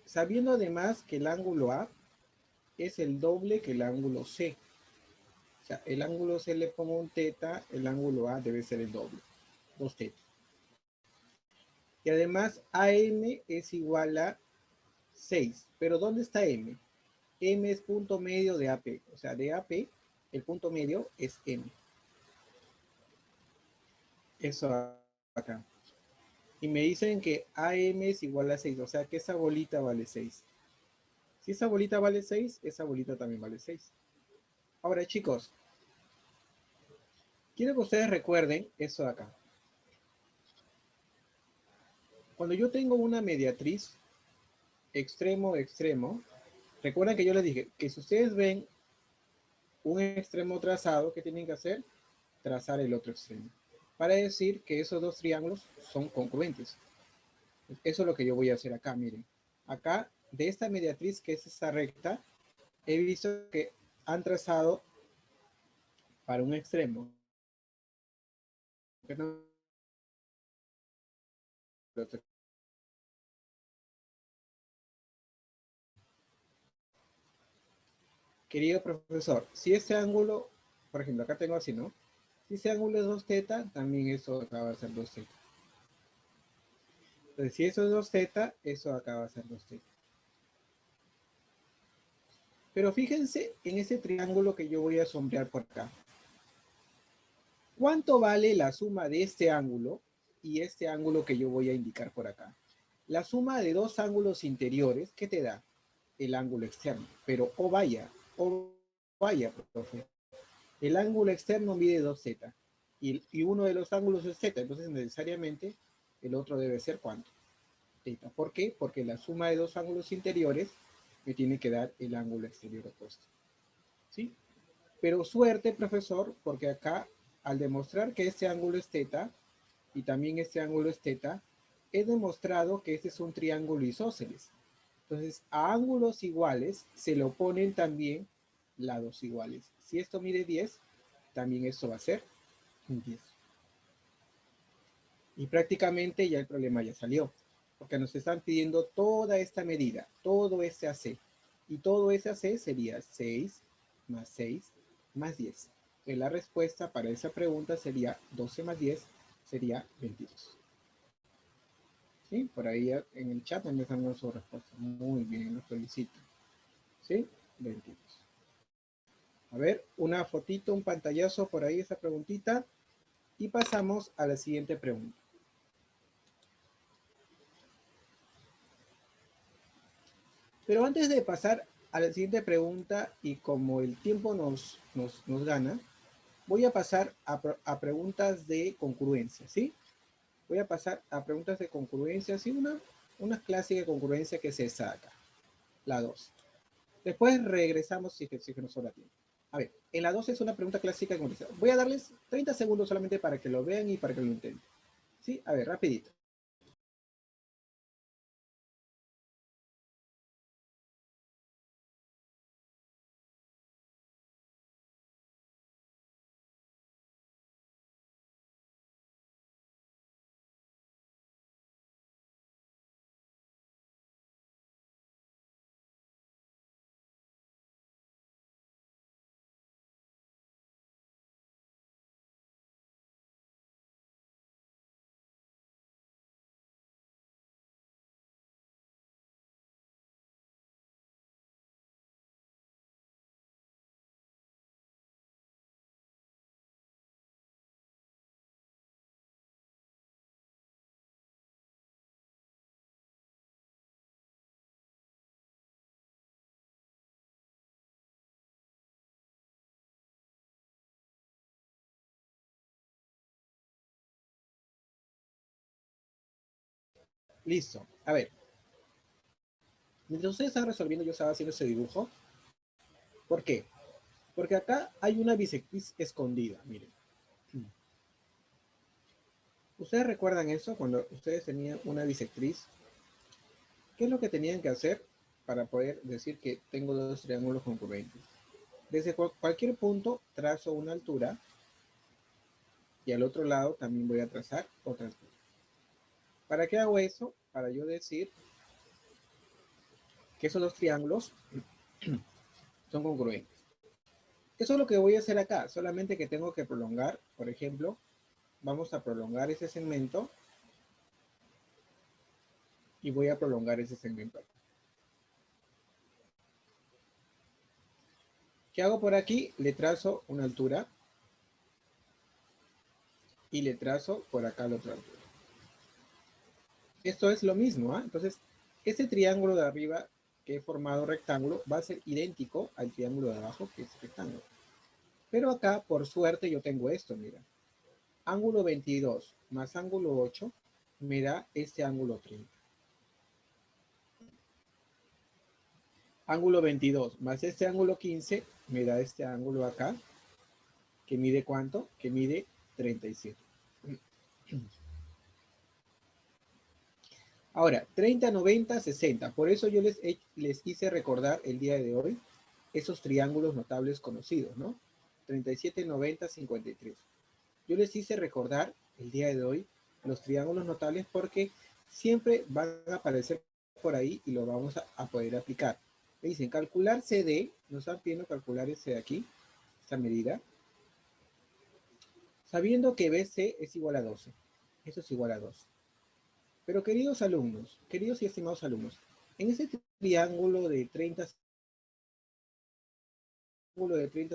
Sabiendo además que el ángulo A es el doble que el ángulo C. O sea, el ángulo C le pongo un teta, el ángulo A debe ser el doble, 2 tetas. Y además AM es igual a 6. Pero ¿dónde está M? M es punto medio de AP. O sea, de AP, el punto medio es M. Eso acá. Y me dicen que AM es igual a 6. O sea, que esa bolita vale 6. Si esa bolita vale 6, esa bolita también vale 6. Ahora, chicos, quiero que ustedes recuerden eso de acá. Cuando yo tengo una mediatriz extremo, extremo, recuerden que yo les dije que si ustedes ven un extremo trazado, ¿qué tienen que hacer? Trazar el otro extremo. Para decir que esos dos triángulos son congruentes. Eso es lo que yo voy a hacer acá, miren. Acá, de esta mediatriz, que es esta recta, he visto que han trazado para un extremo. Querido profesor, si este ángulo, por ejemplo, acá tengo así, ¿no? Si ese ángulo es 2 teta, también eso acá va a ser 2 teta. Entonces, si eso es 2 teta, eso acá va a ser 2 teta. Pero fíjense en ese triángulo que yo voy a sombrear por acá. ¿Cuánto vale la suma de este ángulo y este ángulo que yo voy a indicar por acá? La suma de dos ángulos interiores, ¿qué te da? El ángulo externo. Pero, oh vaya, profe. El ángulo externo mide 2 z y uno de los ángulos es z, entonces necesariamente el otro debe ser ¿cuánto? Teta. ¿Por qué? Porque la suma de dos ángulos interiores me tiene que dar el ángulo exterior opuesto. ¿Sí? Pero suerte, profesor, porque acá al demostrar que este ángulo es teta y también este ángulo es teta, he demostrado que este es un triángulo isósceles. Entonces, a ángulos iguales se le oponen también lados iguales. Si esto mide 10, también esto va a ser 10. Y prácticamente ya el problema ya salió, porque nos están pidiendo toda esta medida, todo este AC. Y todo ese AC sería 6 más 6 más 10. Entonces, la respuesta para esa pregunta sería 12 más 10, sería 22. ¿Sí? Por ahí en el chat me están dando su respuesta. Muy bien, los felicito. ¿Sí? 22. A ver, una fotito, un pantallazo por ahí, esa preguntita. Y pasamos a la siguiente pregunta. Pero antes de pasar a la siguiente pregunta, y como el tiempo nos gana, voy a pasar a preguntas de congruencia, ¿sí? Voy a pasar a preguntas de congruencia, ¿sí? Una clásica de congruencia que se saca, la 2. Después regresamos si es que nos sobra tiempo. A ver, en la 2 es una pregunta clásica de congruencia. Voy a darles 30 segundos solamente para que lo vean y para que lo intenten. ¿Sí? A ver, rapidito. Listo. A ver. Mientras ustedes están resolviendo, yo estaba haciendo ese dibujo. ¿Por qué? Porque acá hay una bisectriz escondida, miren. ¿Ustedes recuerdan eso? Cuando ustedes tenían una bisectriz, ¿qué es lo que tenían que hacer para poder decir que tengo dos triángulos congruentes? Desde cualquier punto trazo una altura y al otro lado también voy a trazar otra altura. ¿Para qué hago eso? Para yo decir que esos dos triángulos son congruentes. Eso es lo que voy a hacer acá, solamente que tengo que prolongar, por ejemplo, vamos a prolongar ese segmento y voy a prolongar ese segmento. ¿Qué hago por aquí? Le trazo una altura y le trazo por acá la otra altura. Esto es lo mismo, ¿eh? Entonces, este triángulo de arriba que he formado rectángulo va a ser idéntico al triángulo de abajo que es rectángulo. Pero acá, por suerte, yo tengo esto, mira. Ángulo 22 más ángulo 8 me da este ángulo 30. Ángulo 22 más este ángulo 15 me da este ángulo acá, que mide ¿cuánto? Que mide 37. Ahora, 30, 90, 60. Por eso yo les quise recordar el día de hoy esos triángulos notables conocidos, ¿no? 37, 90, 53. Yo les hice recordar el día de hoy los triángulos notables porque siempre van a aparecer por ahí y lo vamos a poder aplicar. Me dicen calcular CD, nos están pidiendo calcular ese de aquí, esta medida, sabiendo que BC es igual a 12. Eso es igual a 12. Pero queridos alumnos, queridos y estimados alumnos, en ese triángulo de 30,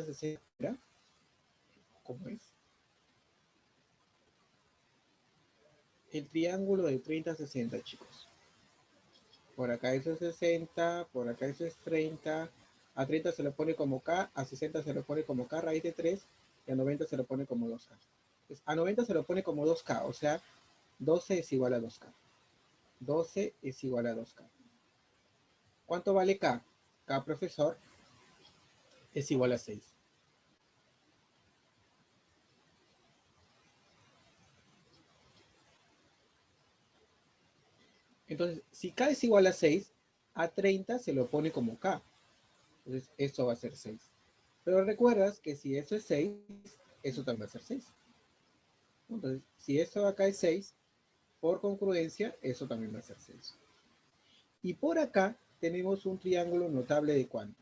60, ¿cómo es? El triángulo de 30, 60, chicos. Por acá eso es 60, por acá eso es 30. A 30 se le pone como K, a 60 se le pone como K raíz de 3, y a 90 se le pone como 2K. Entonces, a 90 se le pone como 2K, o sea, 12 es igual a 2K. 12 es igual a 2K. ¿Cuánto vale K? K, profesor, es igual a 6. Entonces, si K es igual a 6, a 30 se lo pone como K. Entonces, esto va a ser 6. Pero recuerdas que si eso es 6, eso también va a ser 6. Entonces, si esto acá es 6, por congruencia, eso también va a ser 6. Y por acá tenemos un triángulo notable de ¿cuánto?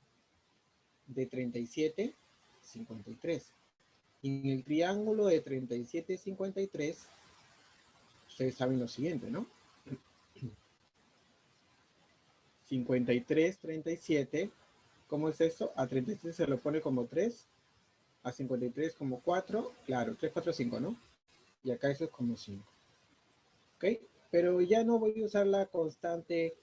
De 37, 53. Y en el triángulo de 37, 53, ustedes saben lo siguiente, ¿no? 53, 37, ¿cómo es esto? A 37 se lo pone como 3, a 53 como 4, claro, 3, 4, 5, ¿no? Y acá eso es como 5. ¿Ok? Pero ya no voy a usar la constante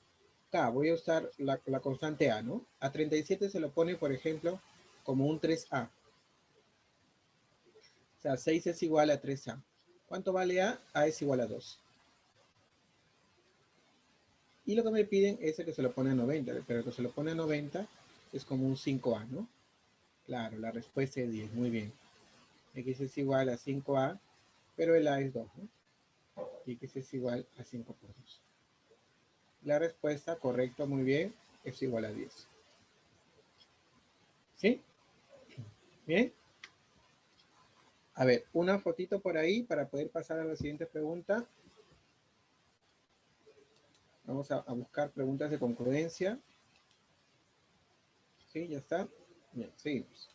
K, voy a usar la constante A, ¿no? A 37 se lo pone, por ejemplo, como un 3A. O sea, 6 es igual a 3A. ¿Cuánto vale A? A es igual a 2. Y lo que me piden es el que se lo pone a 90, pero el que se lo pone a 90 es como un 5A, ¿no? Claro, la respuesta es 10, muy bien. X es igual a 5A, pero el A es 2, ¿no? Y X es igual a 5 por 2. La respuesta, correcto, muy bien, es igual a 10. ¿Sí? Bien. A ver, una fotito por ahí para poder pasar a la siguiente pregunta. Vamos a buscar preguntas de concurrencia. Sí, ya está. Bien, seguimos.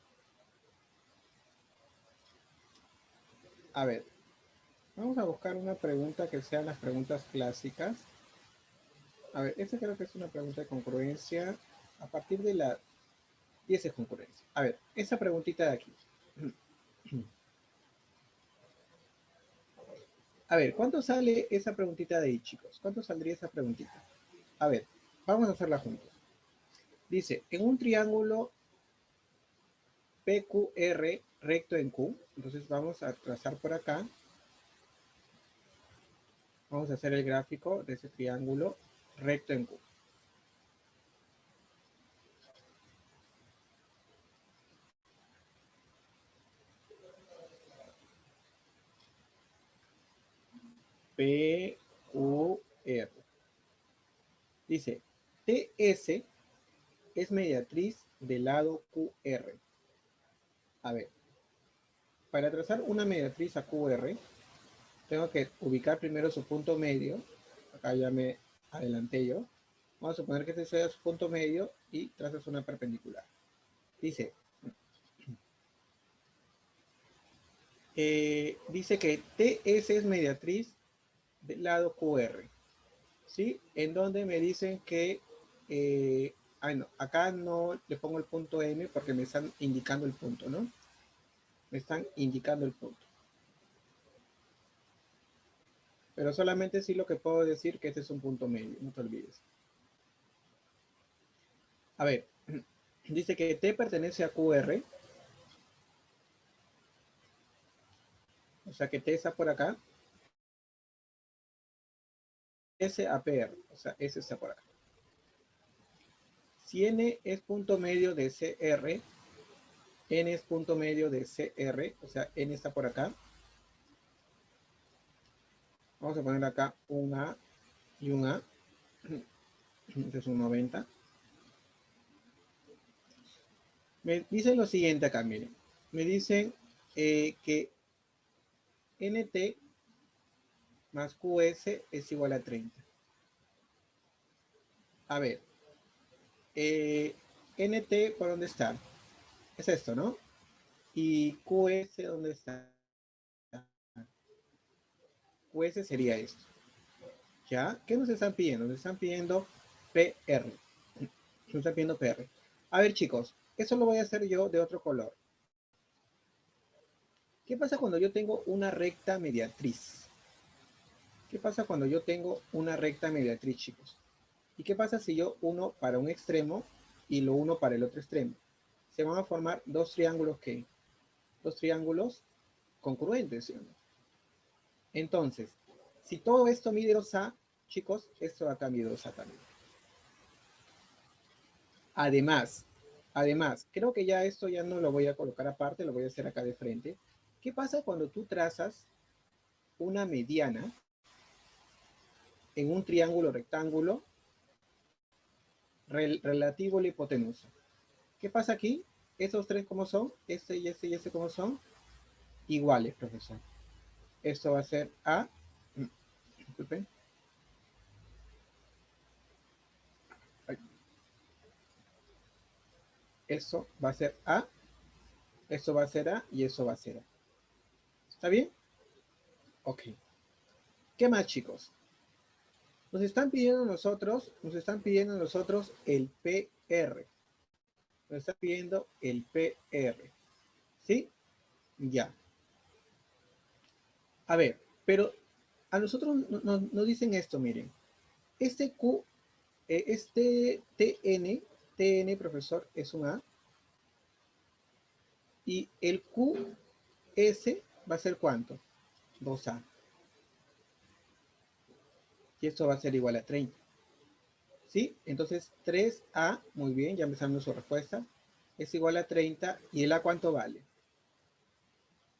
A ver, vamos a buscar una pregunta que sean las preguntas clásicas. A ver, esta creo que es una pregunta de concurrencia. A partir de la 10 es concurrencia. A ver, esa preguntita de aquí. A ver, ¿cuánto sale esa preguntita de ahí, chicos? ¿Cuánto saldría esa preguntita? A ver, vamos a hacerla juntos. Dice, en un triángulo PQR recto en Q, entonces vamos a trazar por acá. Vamos a hacer el gráfico de ese triángulo recto en Q. PQR. Dice, TS es mediatriz del lado QR. A ver, para trazar una mediatriz a QR, tengo que ubicar primero su punto medio. Acá ya me adelanté yo. Vamos a suponer que este sea su punto medio y trazas una perpendicular. Dice, dice que TS es mediatriz del lado QR. ¿Sí? En donde me dicen que, no, acá no le pongo el punto M porque me están indicando el punto, ¿no? Me están indicando el punto. Pero solamente sí lo que puedo decir que este es un punto medio, no te olvides. A ver, dice que T pertenece a QR. O sea que T está por acá. S a PR. O sea, S está por acá. Si N es punto medio de CR, N es punto medio de CR, o sea, N está por acá. Vamos a poner acá un A y un A. Este es un 90. Me dicen lo siguiente acá, miren. Me dicen que NT más QS es igual a 30. A ver, NT, ¿por dónde está? Es esto, ¿no? Y QS, ¿dónde está? QS sería esto. ¿Ya? ¿Qué nos están pidiendo? Nos están pidiendo PR. Nos están pidiendo PR. A ver, chicos, eso lo voy a hacer yo de otro color. ¿Qué pasa cuando yo tengo una recta mediatriz? ¿Qué pasa cuando yo tengo una recta mediatriz, chicos? ¿Y qué pasa si yo uno para un extremo y lo uno para el otro extremo? Se van a formar dos triángulos que, dos triángulos congruentes, ¿sí o no? Entonces, si todo esto mide 2A, chicos, esto acá mide 2A también. Además, creo que ya esto ya no lo voy a colocar aparte, lo voy a hacer acá de frente. ¿Qué pasa cuando tú trazas una mediana en un triángulo rectángulo relativo a la hipotenusa. ¿Qué pasa aquí? Estos tres, ¿cómo son? Este y este y este, ¿cómo son? Iguales, profesor. Esto va a ser A. Disculpen. Eso va a ser A. Esto va a ser A y eso va a ser A. ¿Está bien? Ok. ¿Qué más, chicos? Nos están pidiendo a nosotros el PR. Nos está pidiendo el PR. ¿Sí? Ya. A ver, pero a nosotros nos dicen esto, miren. Este Q, este TN, profesor, es un A. Y el QS va a ser ¿cuánto? 2A. Y esto va a ser igual a 30. ¿Sí? Entonces 3A, muy bien, ya empezamos su respuesta. Es igual a 30. ¿Y el A cuánto vale?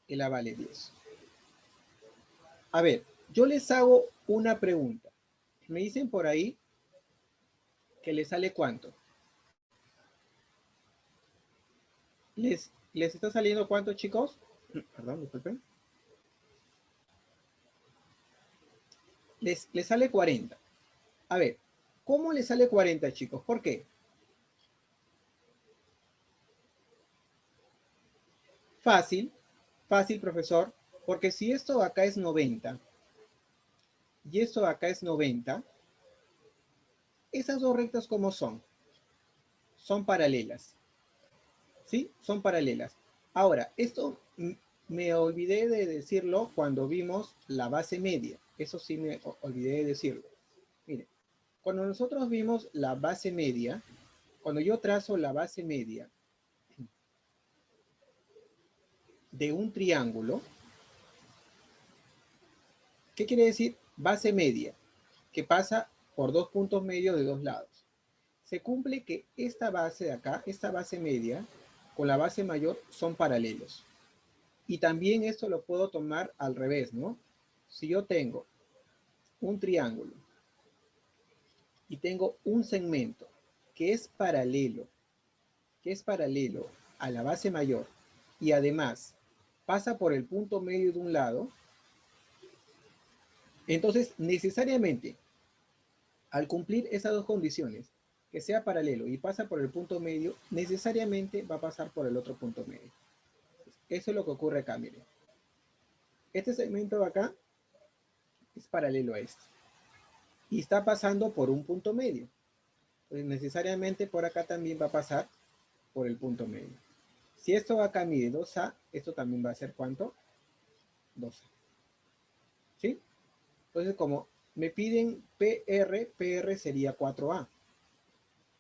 El A vale 10. A ver, yo les hago una pregunta. Me dicen por ahí que les sale ¿cuánto? ¿Les está saliendo cuánto, chicos? Perdón, disculpen. Les sale 40. A ver, ¿cómo les sale 40, chicos? ¿Por qué? Fácil, fácil, profesor, porque si esto acá es 90 y esto acá es 90, esas dos rectas ¿cómo son? Son paralelas, ¿sí? Son paralelas. Ahora, esto me olvidé de decirlo cuando vimos la base media. Eso sí me olvidé de decirlo. Miren, cuando nosotros vimos la base media, cuando yo trazo la base media de un triángulo, ¿qué quiere decir? Base media, que pasa por dos puntos medios de dos lados. Se cumple que esta base de acá, esta base media, con la base mayor son paralelos. Y también esto lo puedo tomar al revés, ¿no? Si yo tengo un triángulo y tengo un segmento que es paralelo a la base mayor y además pasa por el punto medio de un lado, entonces necesariamente al cumplir esas dos condiciones, que sea paralelo y pasa por el punto medio, necesariamente va a pasar por el otro punto medio. Eso es lo que ocurre acá, miren. Este segmento de acá es paralelo a este. Y está pasando por un punto medio. Entonces, necesariamente por acá también va a pasar por el punto medio. Si esto acá mide 2A, esto también va a ser ¿cuánto? 2A. ¿Sí? Entonces, como me piden PR sería 4A.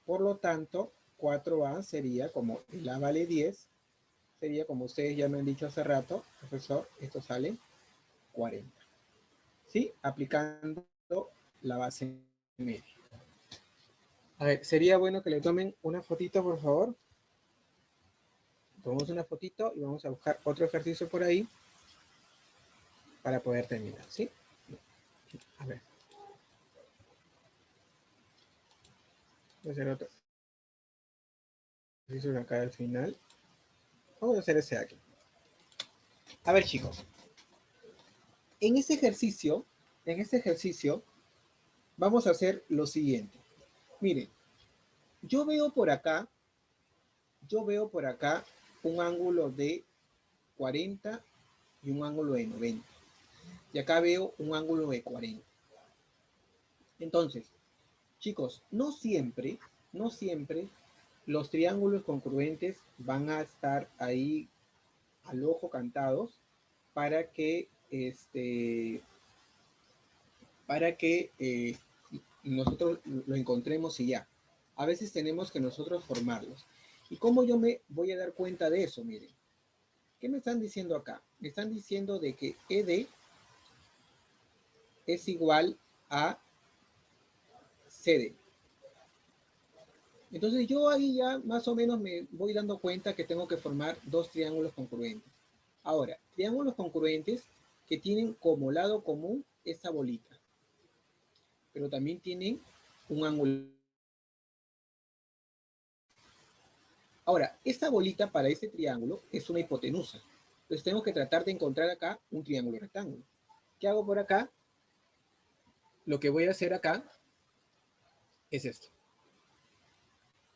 Por lo tanto, 4A sería como el A vale 10, sería como ustedes ya me han dicho hace rato, profesor, esto sale 40. ¿Sí? Aplicando la base media. A ver, sería bueno que le tomen una fotito, por favor. Tomamos una fotito y vamos a buscar otro ejercicio por ahí para poder terminar, ¿sí? A ver. Voy a hacer otro ejercicio acá al final. Vamos a hacer ese aquí. A ver, chicos. En este ejercicio, vamos a hacer lo siguiente. Miren, yo veo por acá un ángulo de 40 y un ángulo de 90. Y acá veo un ángulo de 40. Entonces, chicos, no siempre los triángulos congruentes van a estar ahí al ojo cantados para que nosotros lo encontremos y ya. A veces tenemos que nosotros formarlos. ¿Y cómo yo me voy a dar cuenta de eso? Miren, ¿qué me están diciendo acá? Me están diciendo de que ED es igual a CD. Entonces yo ahí ya más o menos me voy dando cuenta que tengo que formar dos triángulos congruentes. Ahora, triángulos congruentes que tienen como lado común esta bolita. pero también tienen un ángulo. Ahora, esta bolita para este triángulo es una hipotenusa. Entonces tengo que tratar de encontrar acá un triángulo rectángulo. ¿Qué hago por acá? Lo que voy a hacer acá es esto.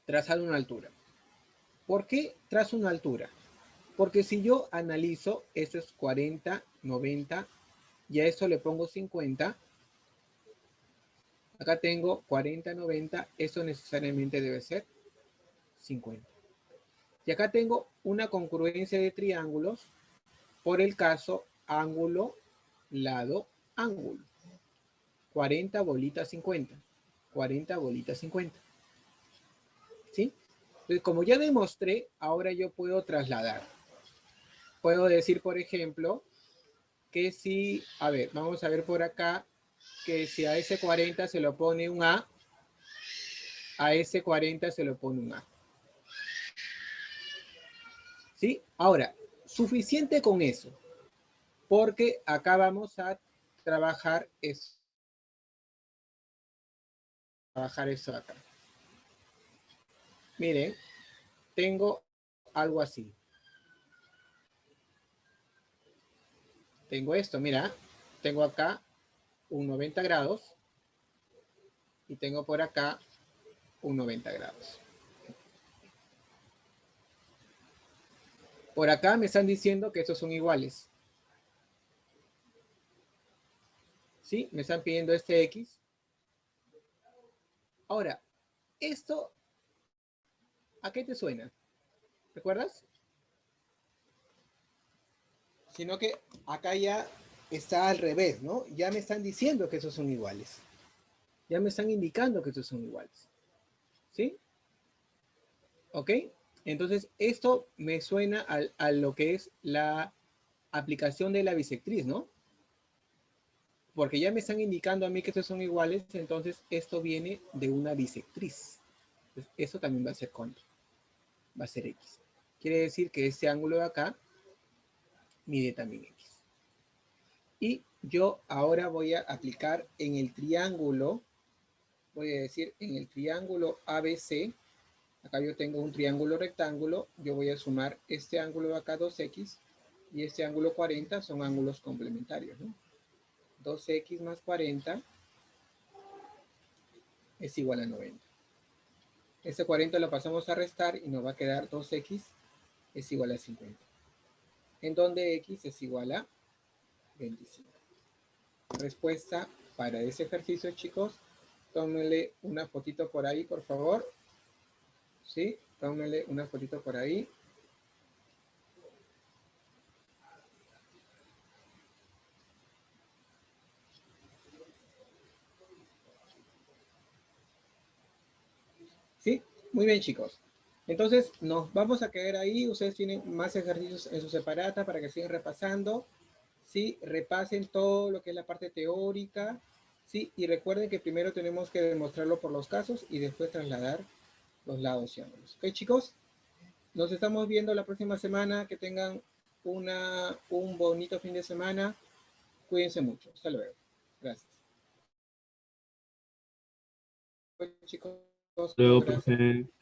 Trazar una altura. ¿Por qué trazo una altura? Porque si yo analizo, esto es 40, 90, y a esto le pongo 50, acá tengo 40, 90, eso necesariamente debe ser 50. Y acá tengo una congruencia de triángulos por el caso ángulo, lado, ángulo. 40 bolitas 50. 40 bolitas 50. ¿Sí? Entonces, como ya demostré, ahora yo puedo trasladar. Puedo decir, por ejemplo, que si, a ver, vamos a ver por acá, que si a ese 40 se lo pone un a ese 40 se lo pone un A. ¿Sí? Ahora, suficiente con eso, porque acá vamos a trabajar eso. Trabajar eso acá. Miren, tengo algo así. Tengo esto, mira, tengo acá un 90 grados y tengo por acá un 90 grados. Por acá me están diciendo que estos son iguales. ¿Sí? Me están pidiendo este X. Ahora, esto, ¿a qué te suena? ¿Recuerdas? Sino que acá ya está al revés, ¿no? Ya me están diciendo que estos son iguales. Ya me están indicando que estos son iguales. ¿Sí? ¿Ok? Entonces, esto me suena a lo que es la aplicación de la bisectriz, ¿no? Porque ya me están indicando a mí que estos son iguales, entonces esto viene de una bisectriz. Entonces, eso también va a ser contra. Va a ser X. Quiere decir que este ángulo de acá mide también X. Y yo ahora voy a aplicar en el triángulo, voy a decir en el triángulo ABC, acá yo tengo un triángulo rectángulo, yo voy a sumar este ángulo de acá 2X y este ángulo 40 son ángulos complementarios, ¿no? 2X más 40 es igual a 90. Este 40 lo pasamos a restar y nos va a quedar 2X es igual a 50. En donde X es igual a 25. Respuesta para ese ejercicio, chicos. Tómenle una fotito por ahí, por favor. ¿Sí? Tómenle una fotito por ahí. ¿Sí? Muy bien, chicos. Entonces, nos vamos a quedar ahí. Ustedes tienen más ejercicios en su separata para que sigan repasando. ¿Sí? Repasen todo lo que es la parte teórica. ¿Sí? Y recuerden que primero tenemos que demostrarlo por los casos y después trasladar los lados y ángulos. ¿Ok, chicos? Nos estamos viendo la próxima semana. Que tengan un bonito fin de semana. Cuídense mucho. Hasta luego. Gracias. Pues, chicos, Luego, gracias. profe.